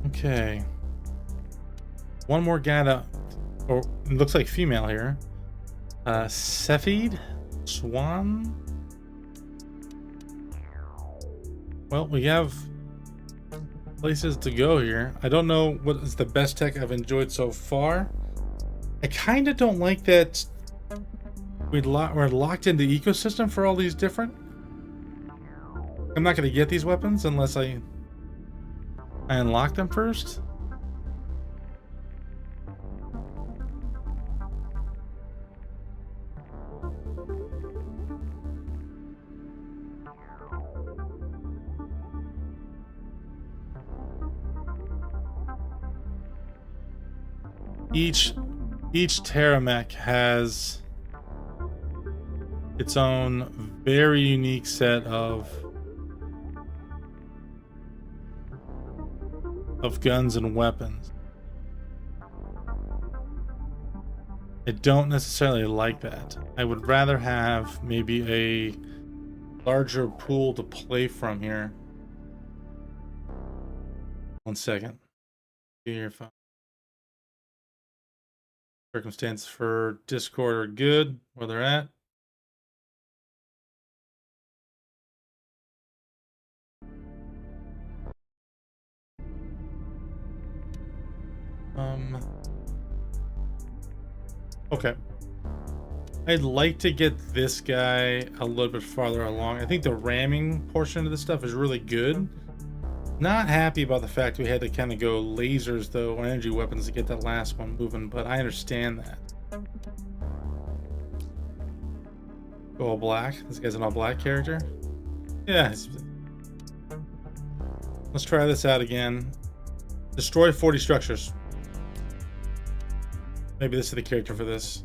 Speaker 1: Okay. One more guy or it looks like female here. Cephid Swan. Well, we have places to go here. I don't know what is the best tech I've enjoyed so far. I kind of don't like that we're locked in the ecosystem for all these different. I'm not going to get these weapons unless I unlock them first. Each Terra mech has its own very unique set of guns and weapons. I don't necessarily like that. I would rather have maybe a larger pool to play from here. 1 second. Your phone. Circumstances for Discord are good where they're at. Okay. I'd like to get this guy a little bit farther along. I think the ramming portion of this stuff is really good. Not happy about the fact we had to kind of go lasers, though, or energy weapons to get that last one moving, but I understand that. Go all black. This guy's an all black character. Yeah. Let's try this out again. Destroy 40 structures. Maybe this is the character for this.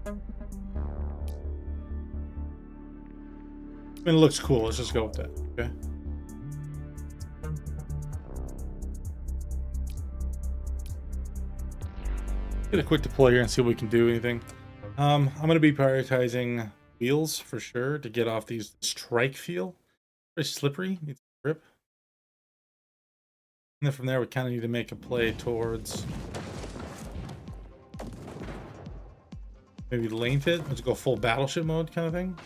Speaker 1: I mean, it looks cool. Let's just go with that. Okay. Get a quick deploy here and see if we can do anything. I'm going to be prioritizing wheels for sure to get off these strike feel. Very slippery. Needs grip. And then from there, we kind of need to make a play towards maybe lane fit. Let's go full battleship mode kind of thing.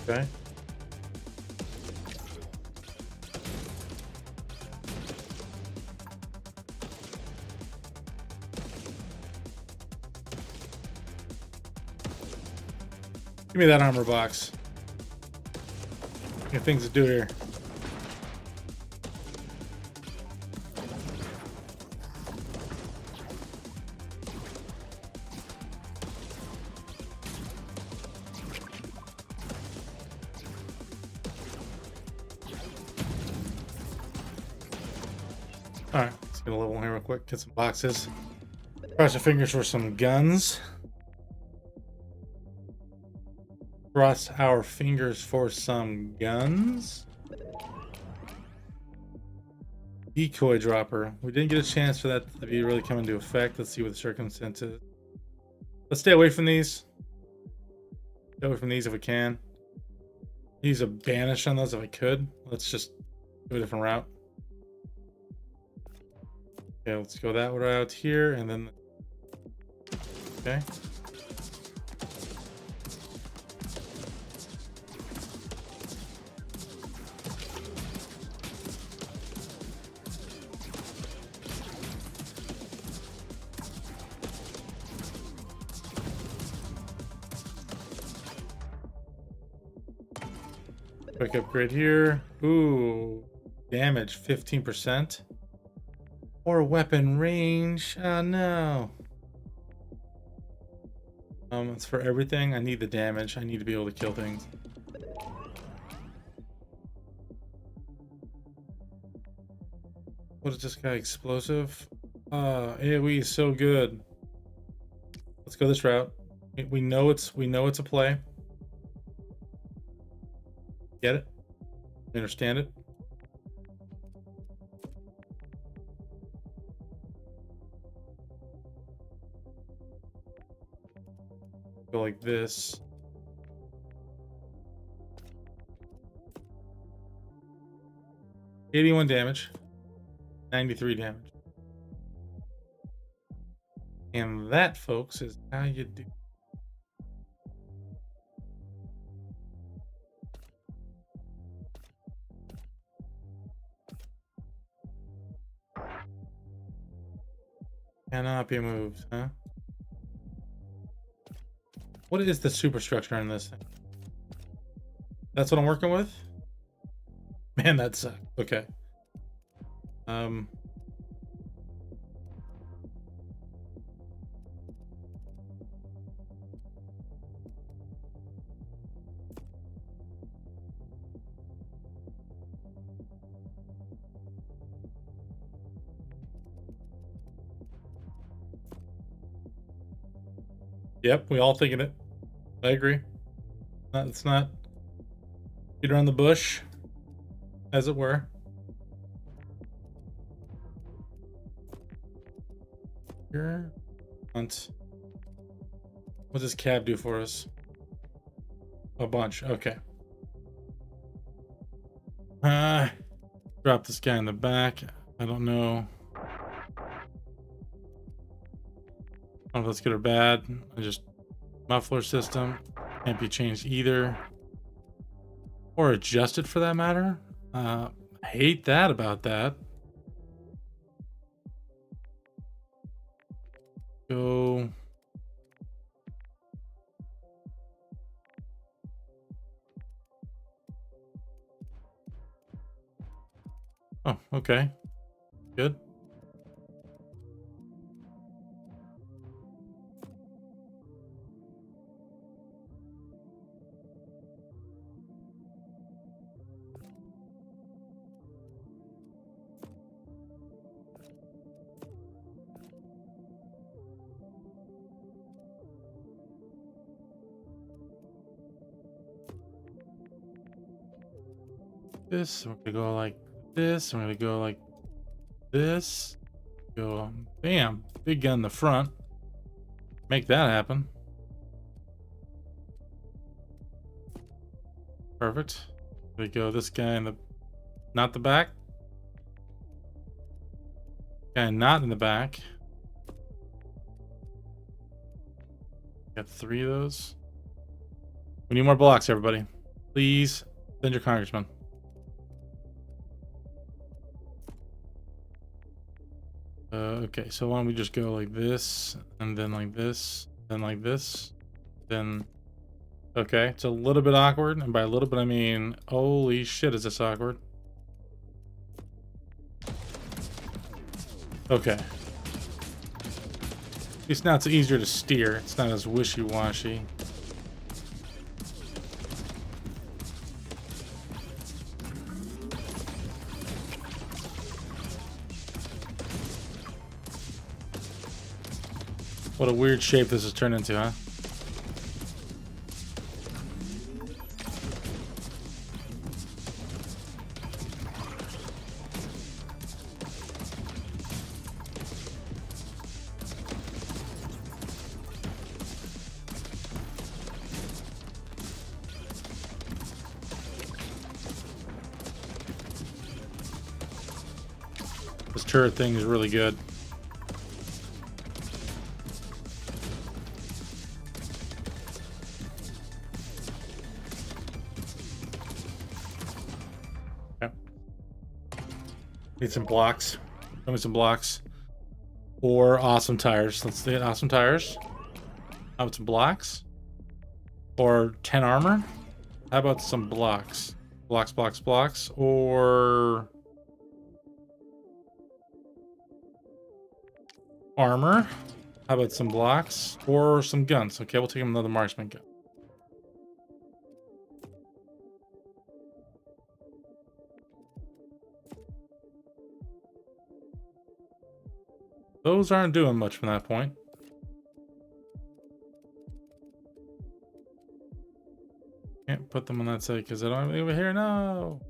Speaker 1: Okay. Give me that armor box. Got things to do here. Alright, let's get a level here real quick. Get some boxes. Cross your fingers for some guns. Cross our fingers for some guns. Decoy dropper. We didn't get a chance for that to be really come into effect. Let's see what the circumstances. Let's stay away from these. Stay away from these if we can. Use a banish on those if I could. Let's just do a different route. Okay, let's go that route here and then. Okay. Quick upgrade here. Ooh, damage 15%. Or weapon range. Oh no. It's for everything. I need the damage. I need to be able to kill things. What is this guy? Explosive? AoE is so good. Let's go this route. We know it's a play. Get it? We understand it. Go like this. $81 damage. 93 damage. And that, folks, is how you do. Cannot be moved, huh? What is the superstructure on this thing? That's what I'm working with? Man, that sucked. Okay. Yep, we all thinking it. I agree. It's not beat around the bush, as it were. Here. What's this cab do for us? A bunch. Okay. Drop this guy in the back. I don't know. I don't know if that's good or bad. Just muffler system can't be changed either, or adjusted for that matter. I hate that about that. Go. Oh, okay. Good. This, we're gonna go like this. We're gonna go like this. Go, bam, big gun in the front. Make that happen. Perfect. We go this guy in the, not the back. Guy not in the back. Got 3 of those. We need more blocks, everybody. Please send your congressman. Okay, so why don't we just go like this, and then like this, then like this, then... Okay, it's a little bit awkward, and by a little bit I mean, holy shit, is this awkward. Okay. At least now it's easier to steer. It's not as wishy-washy. What a weird shape this has turned into, huh? This turret thing is really good. Need some blocks. Show me some blocks. Or awesome tires. Let's get awesome tires. How about some blocks? Or 10 armor? How about some blocks? Blocks, blocks, blocks. Or... armor. How about some blocks? Or some guns. Okay, we'll take another marksman gun. Those aren't doing much from that point. Can't put them on that side because I don't have any over here. No.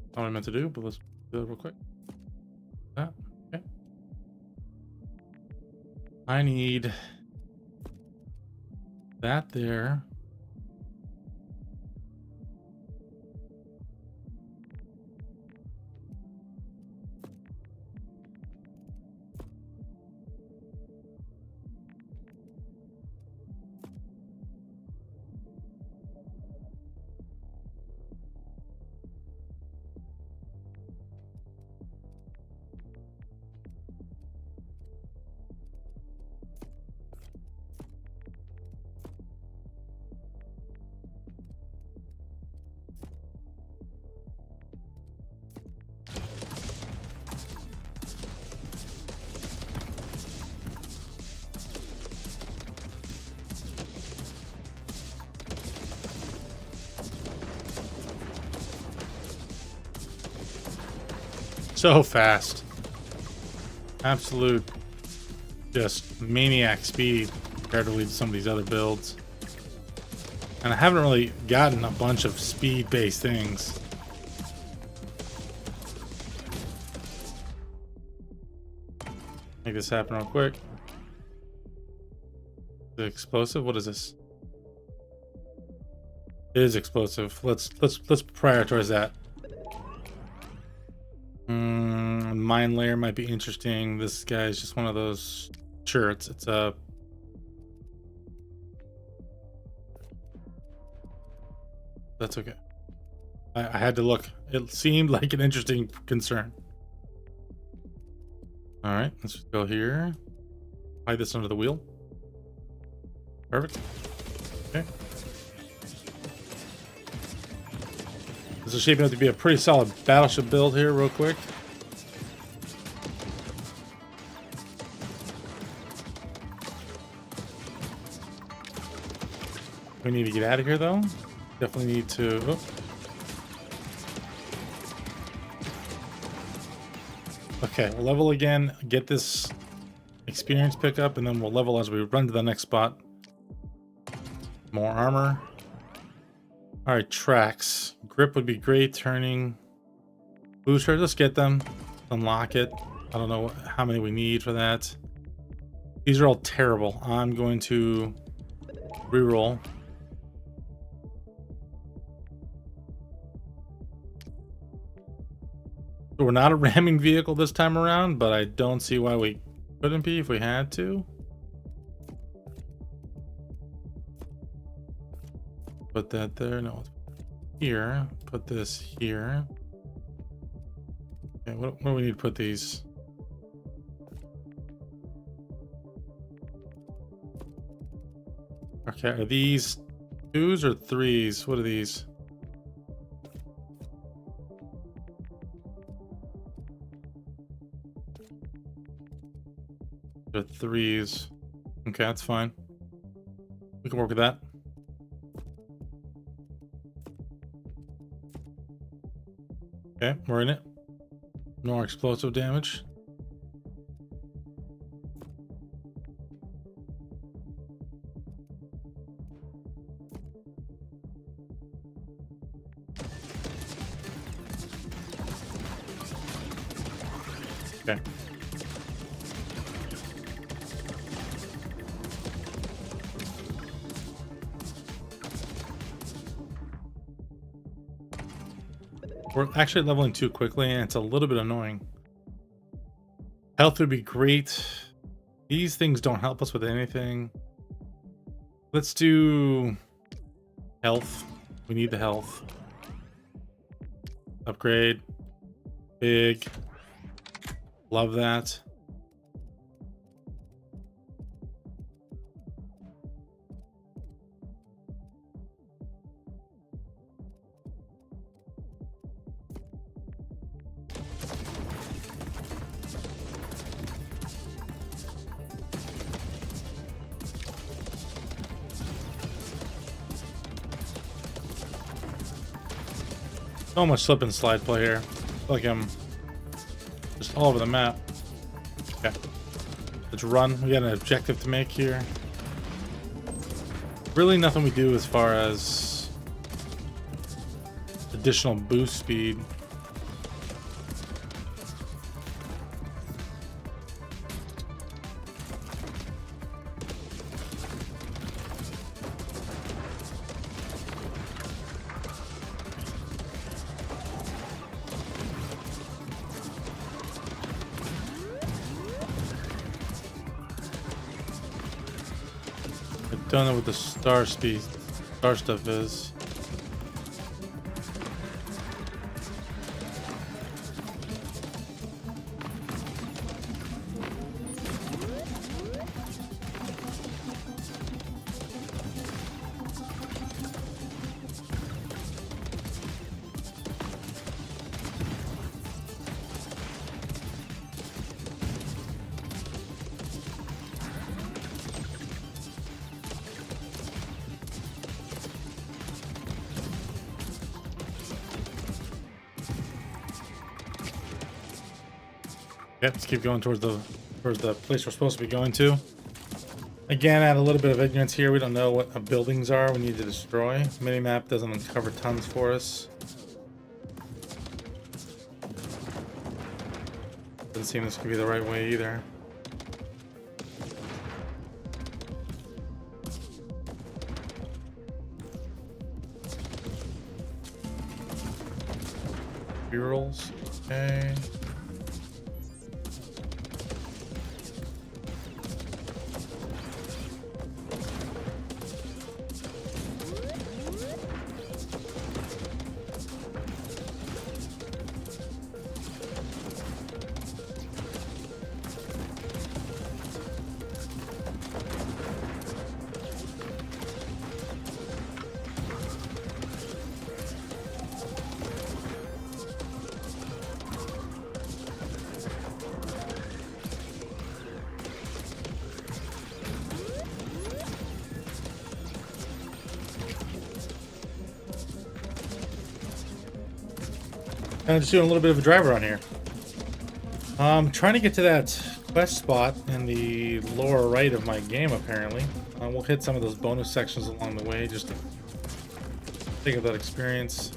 Speaker 1: Not what I meant to do, but let's do it real quick. That. Okay. I need that there. so fast. Absolute just maniac speed comparatively to some of these other builds. And I haven't really gotten a bunch of speed-based things. Make this happen real quick. The explosive? What is this? It is explosive. Let's prioritize that. Mine layer might be interesting. This guy is just one of those. Sure, it's a. That's okay. I had to look. It seemed like an interesting concern. All right, let's just go here. Hide this under the wheel. Perfect. Okay. This is shaping up to be a pretty solid battleship build here, real quick. We need to get out of here, though. Definitely need to. Oh. Okay, we'll level again, get this experience pickup, and then we'll level as we run to the next spot. More armor. All right, tracks. Grip would be great. Turning. Booster, let's get them. Unlock it. I don't know how many we need for that. These are all terrible. I'm going to reroll. So we're not a ramming vehicle this time around, but I don't see why we couldn't be if we had to. Put that there. No, here. Put this here. Okay, what do we need to put these? Okay, are these 2s or 3s? What are these? They're 3s. Okay, that's fine. We can work with that. Okay, we're in it. No more explosive damage. Okay. We're actually leveling too quickly, and it's a little bit annoying. Health would be great. These things don't help us with anything. Let's do health. We need the health. Upgrade. Big. Love that. So much slip and slide play here. I feel like I'm just all over the map. Okay. Let's run. We got an objective to make here. Really nothing we do as far as additional boost speed. Don't know what the star stuff is. Yep, let's keep going towards the place we're supposed to be going to. Again, add a little bit of ignorance here. We don't know what buildings are we need to destroy. Minimap doesn't uncover tons for us. Doesn't seem this could be the right way either. Murals, okay. I'm just doing a little bit of a drive around here. Trying to get to that quest spot in the lower right of my game, apparently. We'll hit some of those bonus sections along the way just to think of that experience.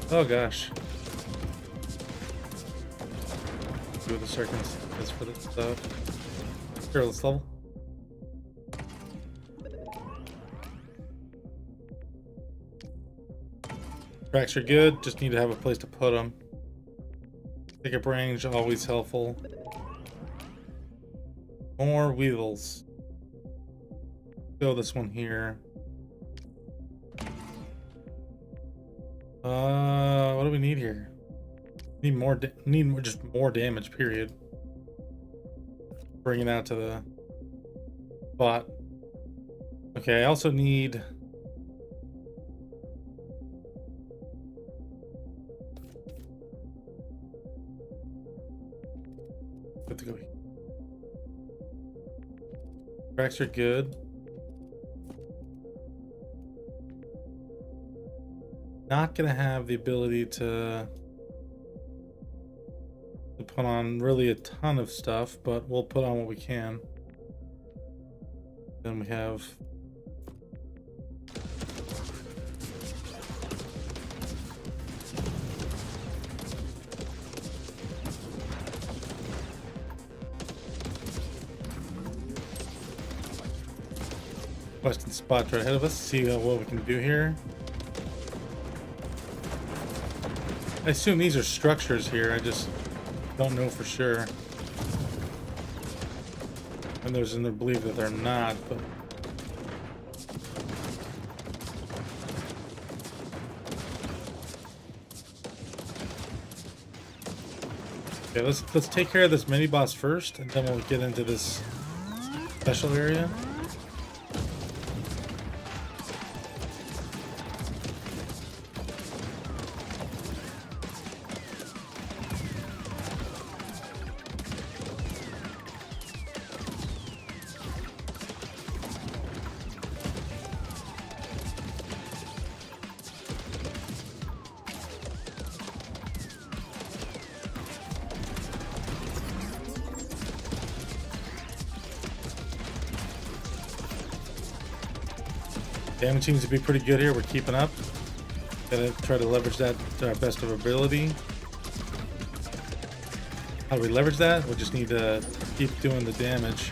Speaker 1: Oh gosh. See what the circumstance is for this stuff. Here, let's level. Tracks are good, just need to have a place to put them. Pickup range, always helpful. More wheels. Go this one here. What do we need here? Need more, just more damage, period. Bring it out to the spot. Okay, I also need... Good to go. Tracks are good. Not gonna have the ability to put on really a ton of stuff, but we'll put on what we can. Then we have Western spot right ahead of us. See what we can do here. I assume these are structures here. I just don't know for sure. And there's in the belief that they're not, but okay, let's take care of this mini boss first, and then we'll get into this special area. Damage seems to be pretty good here. We're keeping up. Gotta try to leverage that to our best of our ability. How do we leverage that? We just need to keep doing the damage.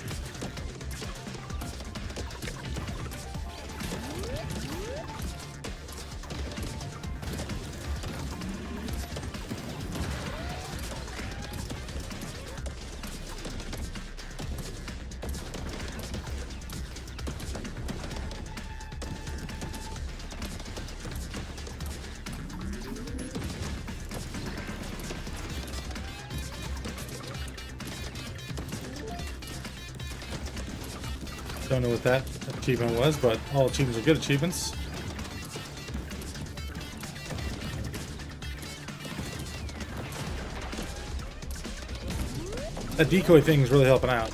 Speaker 1: Don't know what that achievement was, but all achievements are good achievements. That decoy thing is really helping out.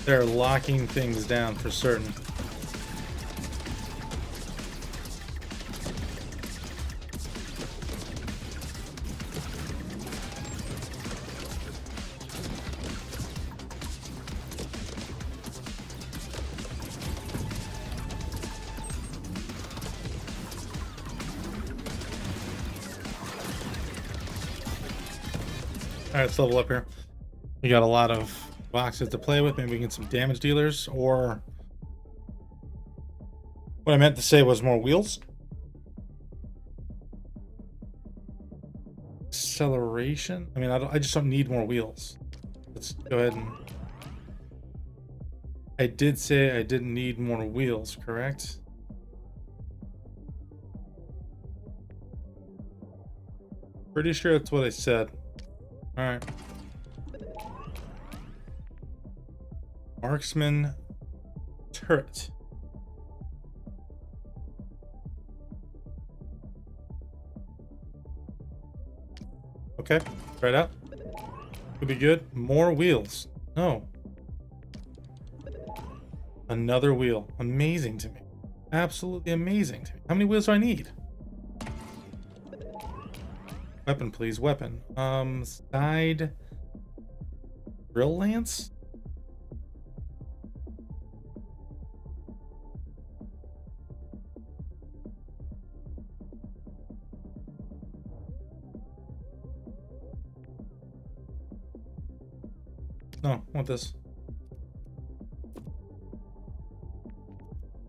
Speaker 1: They're locking things down for certain. All right, let's level up here. We got a lot of boxes to play with. Maybe we can get some damage dealers, or what I meant to say was more wheels. Acceleration. I mean, I just don't need more wheels. Let's go ahead and. I did say I didn't need more wheels, correct? Pretty sure that's what I said. All right. Marksman turret. Okay, try it out. Could be good. More wheels. No. Another wheel. Amazing to me. Absolutely amazing to me. How many wheels do I need? Weapon, please. Weapon. Side drill lance? No, I want this.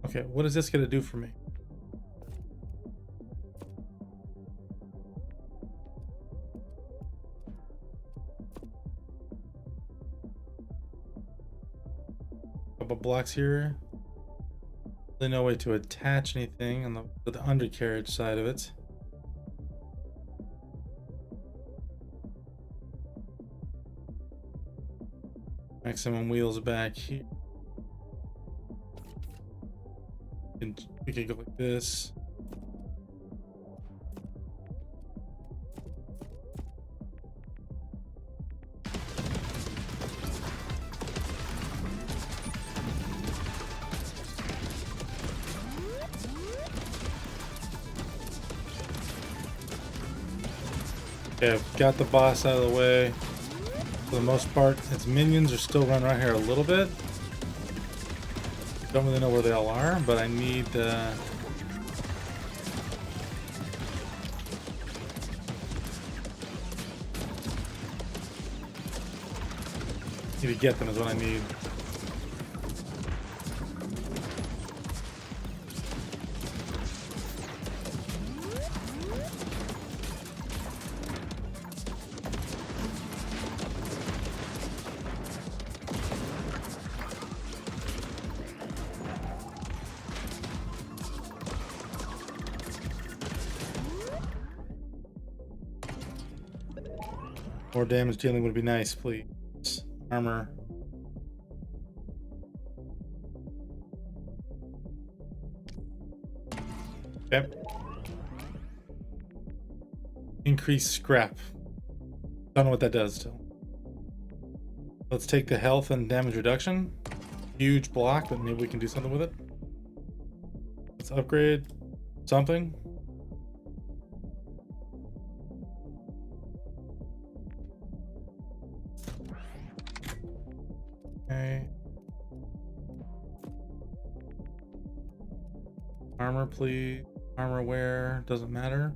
Speaker 1: Okay, what is this gonna do for me? Couple blocks here. Really no way to attach anything on the undercarriage side of it. Maximum wheels back here. We can go like this. Okay, I've got the boss out of the way. For the most part, its minions are still running around here a little bit. Don't really know where they all are, but I need to get them is what I need. More damage dealing would be nice, please. Armor. Okay. Increase scrap. Don't know what that does still. Let's take the health and damage reduction. Huge block, but maybe we can do something with it. Let's upgrade something. Okay. Armor, please. Armor wear, doesn't matter.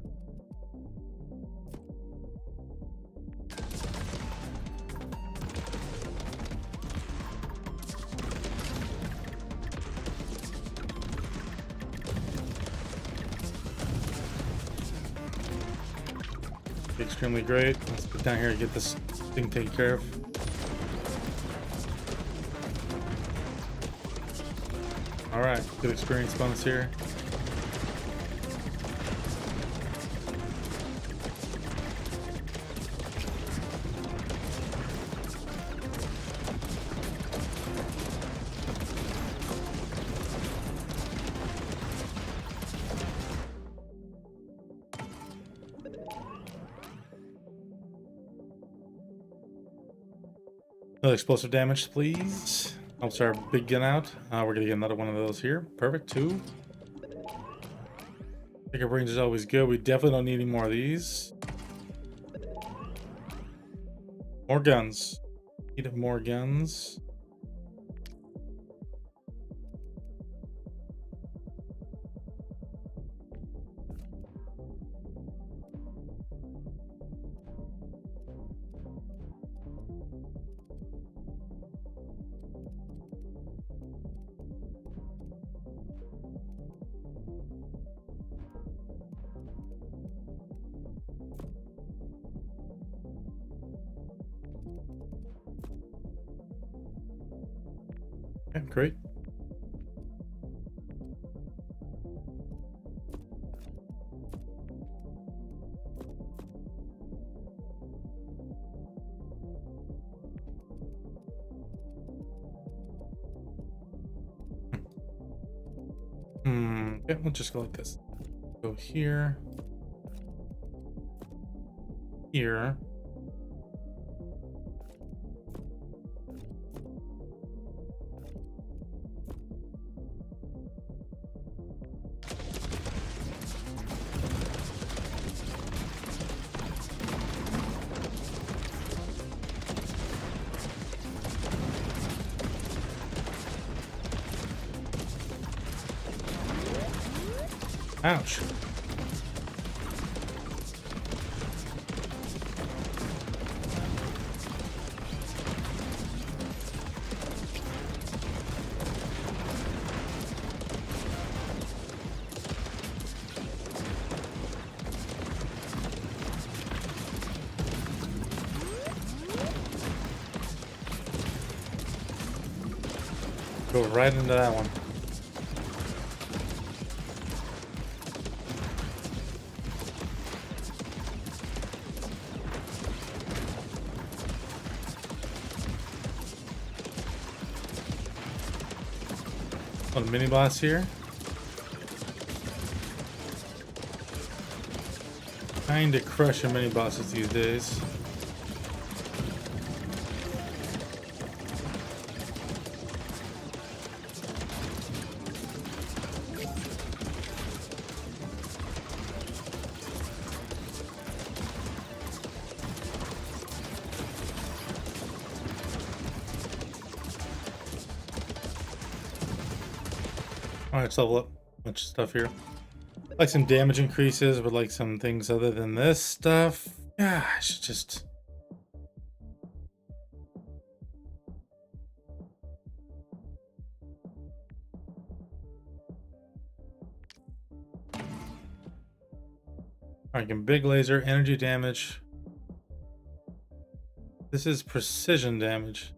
Speaker 1: Extremely great. Let's get down here and get this thing taken care of. Alright, good experience bonus here. Another explosive damage, please. Helps our big gun out. We're gonna get another one of those here. Perfect, 2. Pickup range is always good. We definitely don't need any more of these. More guns. Need more guns. Okay, great. Okay, we'll just go like this. Go here. Here. Ouch. Go right into that one. On a mini boss here. Kinda crushing mini bosses these days. Alright, let's level up. Bunch of stuff here. Like some damage increases, but like some things other than this stuff. Gosh, just... Alright, can big laser, energy damage. This is precision damage.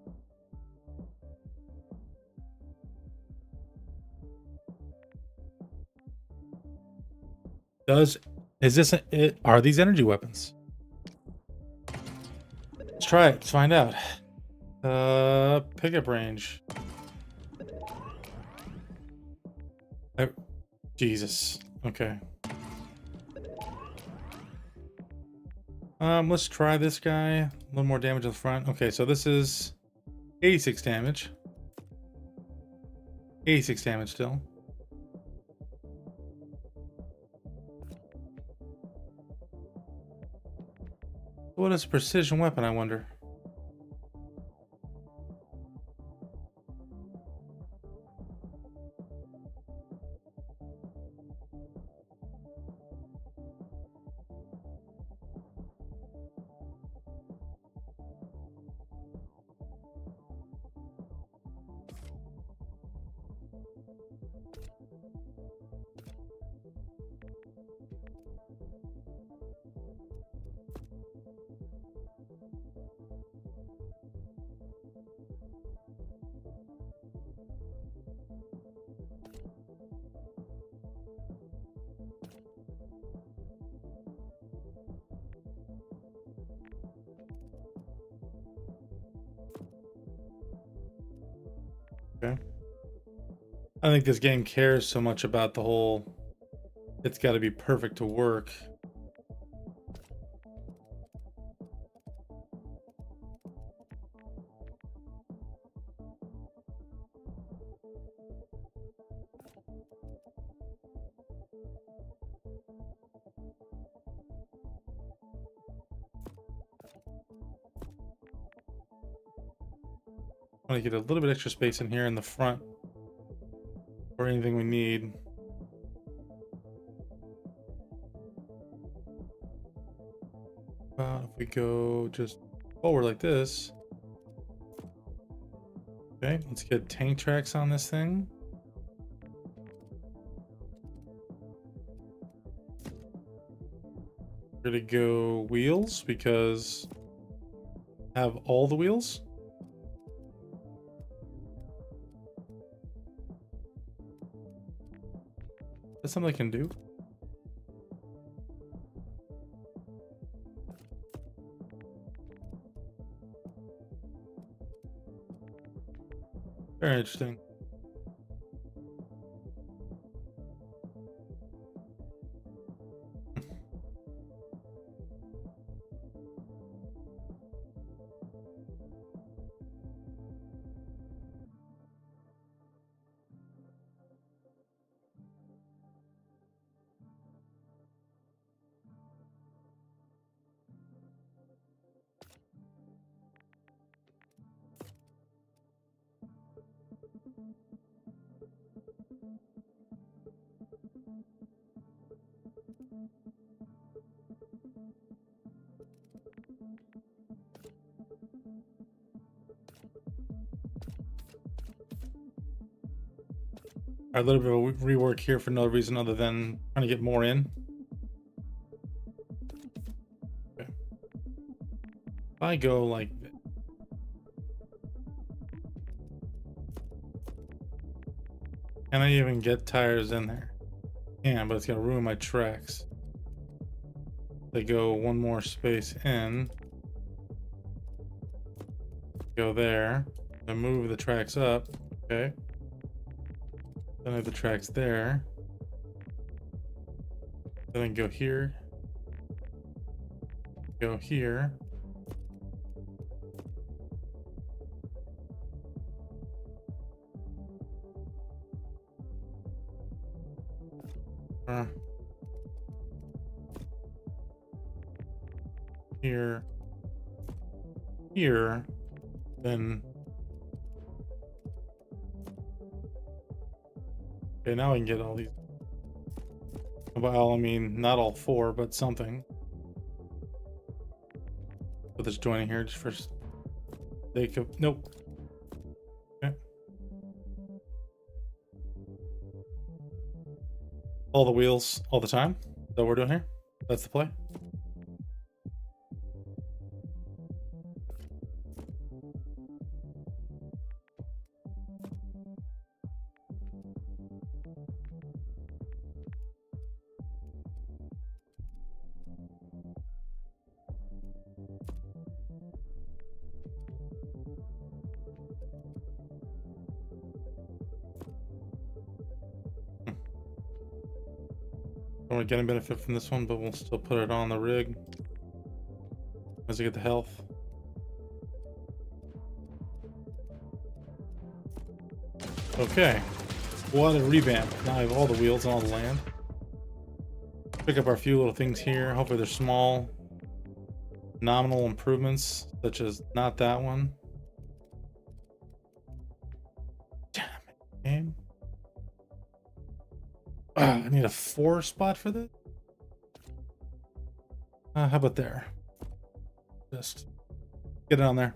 Speaker 1: Are these energy weapons? Let's try it. Let's find out. Pickup range. Jesus. Okay. Let's try this guy. A little more damage at the front. Okay, so this is 86 damage. 86 damage still. What is a precision weapon, I wonder? Okay. I think this game cares so much about the whole, it's got to be perfect to work. I want to get a little bit extra space in here in the front for anything we need. If we go just forward like this. Okay, let's get tank tracks on this thing. We're gonna go wheels because I have all the wheels. That's something I can do. Very interesting. A little bit of rework here for no reason other than trying to get more in. Okay. If I go like this. Can I even get tires in there? Yeah, but it's gonna ruin my tracks. They go one more space in. Go there. Then move the tracks up. Okay. Then I have the tracks there. Then go here. Go here. Here. Here. Then. Okay, now I can get all these. Well, I mean, not all four, but something. Put this joining here just for sake of. Nope. Okay. All the wheels all the time. Is that what we're doing here? That's the play. Don't get any benefit from this one, but we'll still put it on the rig as I get the health. Okay, what a revamp. Now I have all the wheels and all the land. Pick up our few little things here. Hopefully they're small, nominal improvements, such as not that one. Damn it, game. I need a 4 spot for this. How about there? Just get it on there.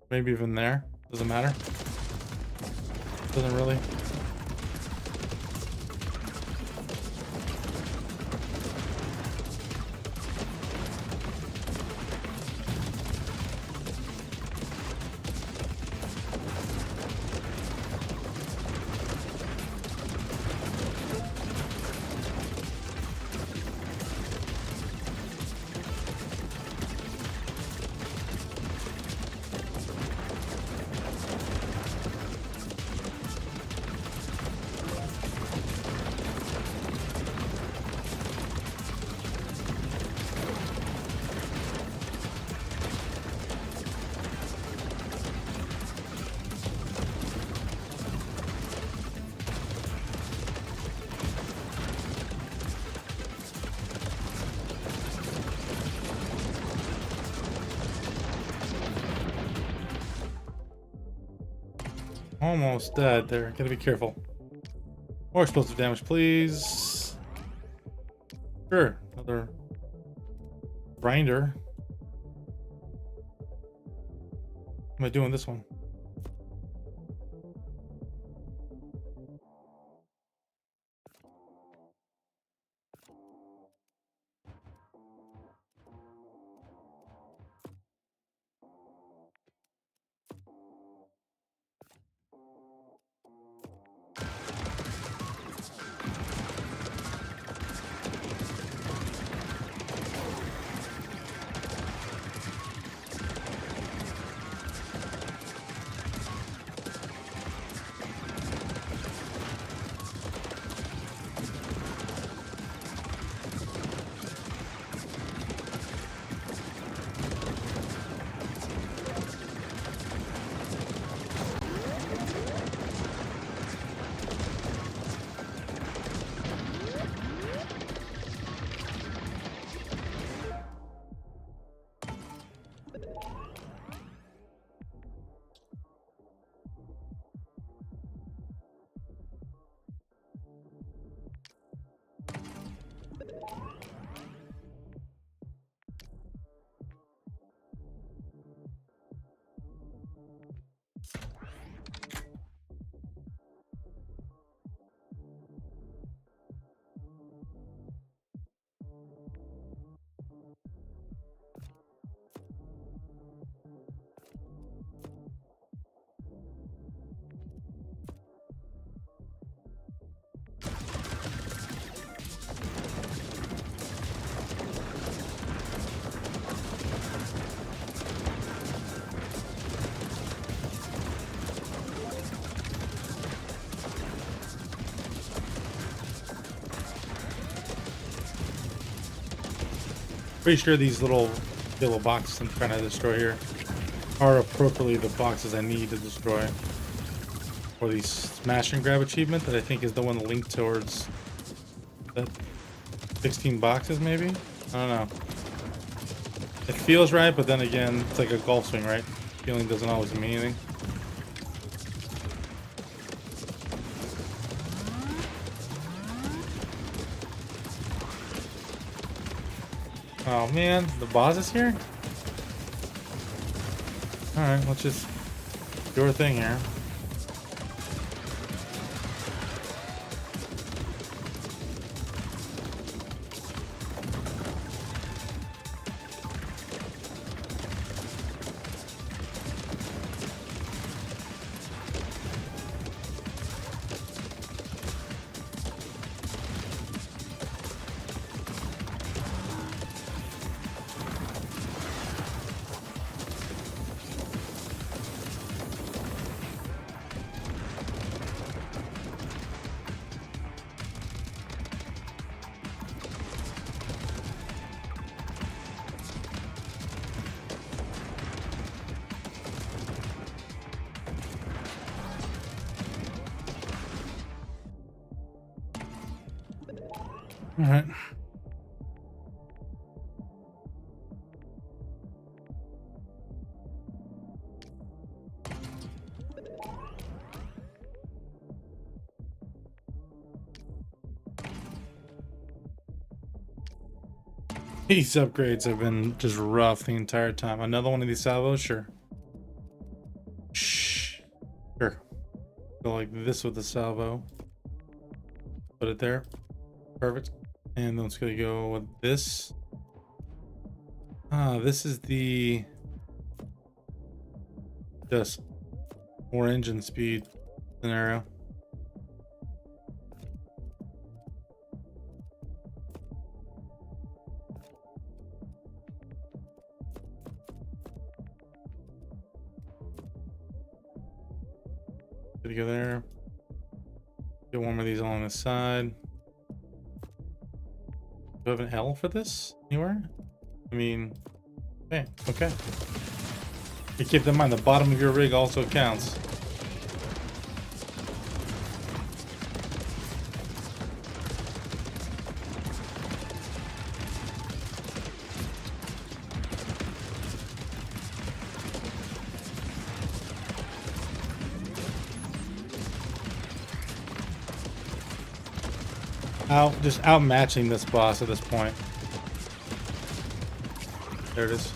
Speaker 1: Maybe even there. Doesn't matter. Doesn't really. Almost dead there. Gotta be careful. More explosive damage, please. Sure. Another grinder. What am I doing this one? Pretty sure these little yellow boxes I'm trying to destroy here are appropriately the boxes I need to destroy. Or the smash and grab achievement that I think is the one linked towards that 16 boxes, maybe? I don't know. It feels right, but then again, it's like a golf swing, right? Feeling doesn't always mean anything. Oh man, the boss is here? Alright, let's just do our thing here. All right. These upgrades have been just rough the entire time. Another one of these salvos? Sure. Shh. Sure. Go like this with the salvo. Put it there. Perfect. And then it's gonna go with this. This is the just more engine speed scenario. Gonna go there. Get one of these along the side. Do I have an L for this anywhere? I mean, okay. You keep in mind the bottom of your rig also counts. Just outmatching this boss at this point. There it is.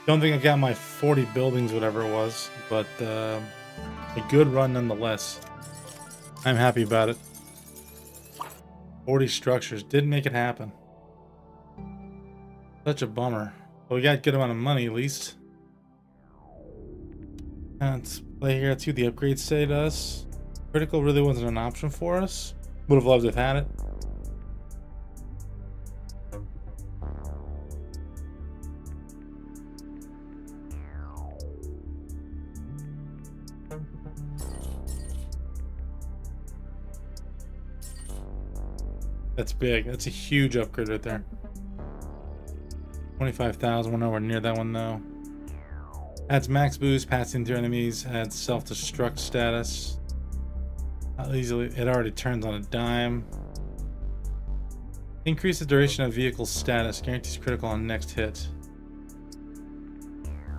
Speaker 1: Don't think I got my 40 buildings, whatever it was, but a good run nonetheless. I'm happy about it. 40 structures. Didn't make it happen. Such a bummer. But we got a good amount of money at least. Let's play here. Let's see what the upgrades say to us. Critical really wasn't an option for us. Would have loved to have had it. That's big. That's a huge upgrade right there. 25,000. We're nowhere near that one though. Adds max boost, passing through enemies, adds self-destruct status. Easily, it already turns on a dime. Increase the duration of vehicle status, guarantees critical on next hit.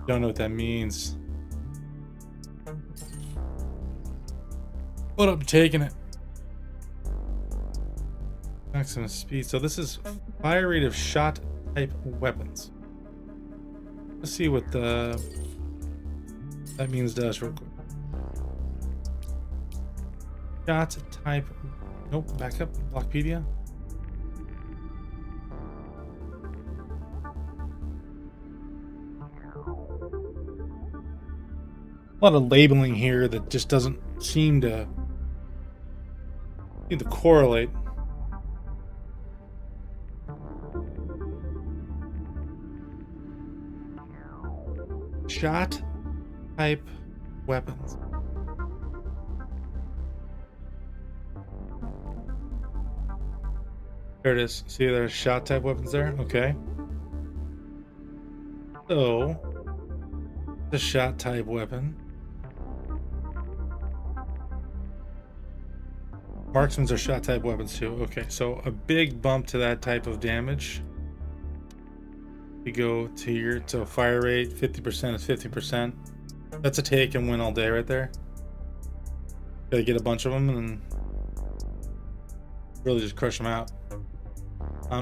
Speaker 1: Don't know what that means. But I'm taking it. Maximum speed. So this is fire rate of shot type weapons. Let's see what the that means to us real quick. Shot type. Nope, back up. Blockpedia. A lot of labeling here that just doesn't seem to correlate. Shot type weapons. There it is. See, there's shot type weapons there. Okay. So, the shot type weapon. Marksmans are shot type weapons too. Okay, so a big bump to that type of damage. We go to here, so fire rate 50% is 50%. That's a take and win all day right there. Gotta get a bunch of them and really just crush them out.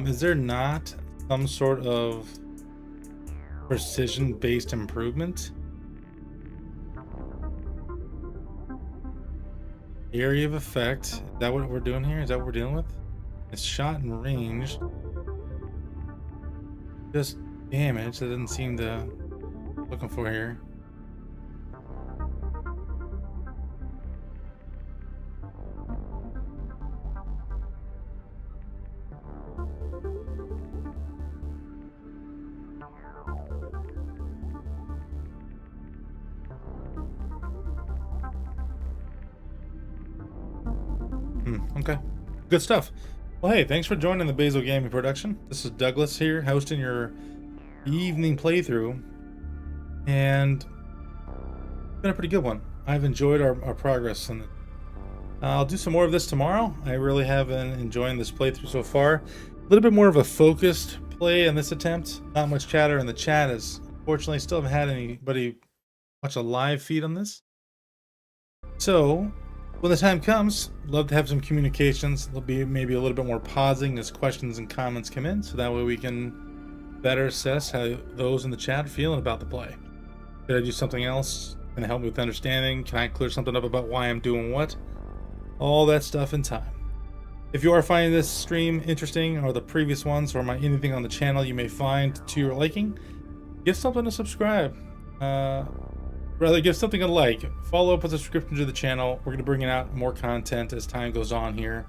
Speaker 1: Is there not some sort of precision-based improvement? Area of effect. Is that what we're doing here? Is that what we're dealing with? It's shot and ranged. Just damage. That doesn't seem to looking for here. Okay, good stuff. Well, hey, thanks for joining the Basil Gaming production. This is Douglas here, hosting your evening playthrough, and it's been a pretty good one. I've enjoyed our progress, and I'll do some more of this tomorrow. I really have been enjoying this playthrough so far. A little bit more of a focused play in this attempt. Not much chatter in the chat, as unfortunately still haven't had anybody watch a live feed on this. So when the time comes, love to have some communications. There'll be maybe a little bit more pausing as questions and comments come in, so that way we can better assess how those in the chat are feeling about the play. Did I do something else? Can it help me with understanding? Can I clear something up about why I'm doing what? All that stuff in time. If you are finding this stream interesting, or the previous ones, or anything on the channel you may find to your liking, give something a subscribe. Rather, give something a like. Follow up with a subscription to the channel. We're going to bring out more content as time goes on here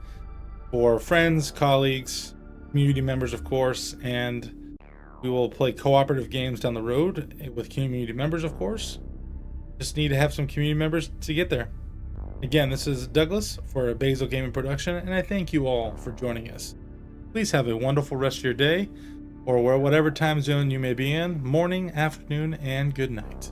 Speaker 1: for friends, colleagues, community members, of course, and we will play cooperative games down the road with community members, of course. Just need to have some community members to get there. Again, this is Douglas for a Basil Gaming production, and I thank you all for joining us. Please have a wonderful rest of your day, or whatever time zone you may be in, morning, afternoon, and good night.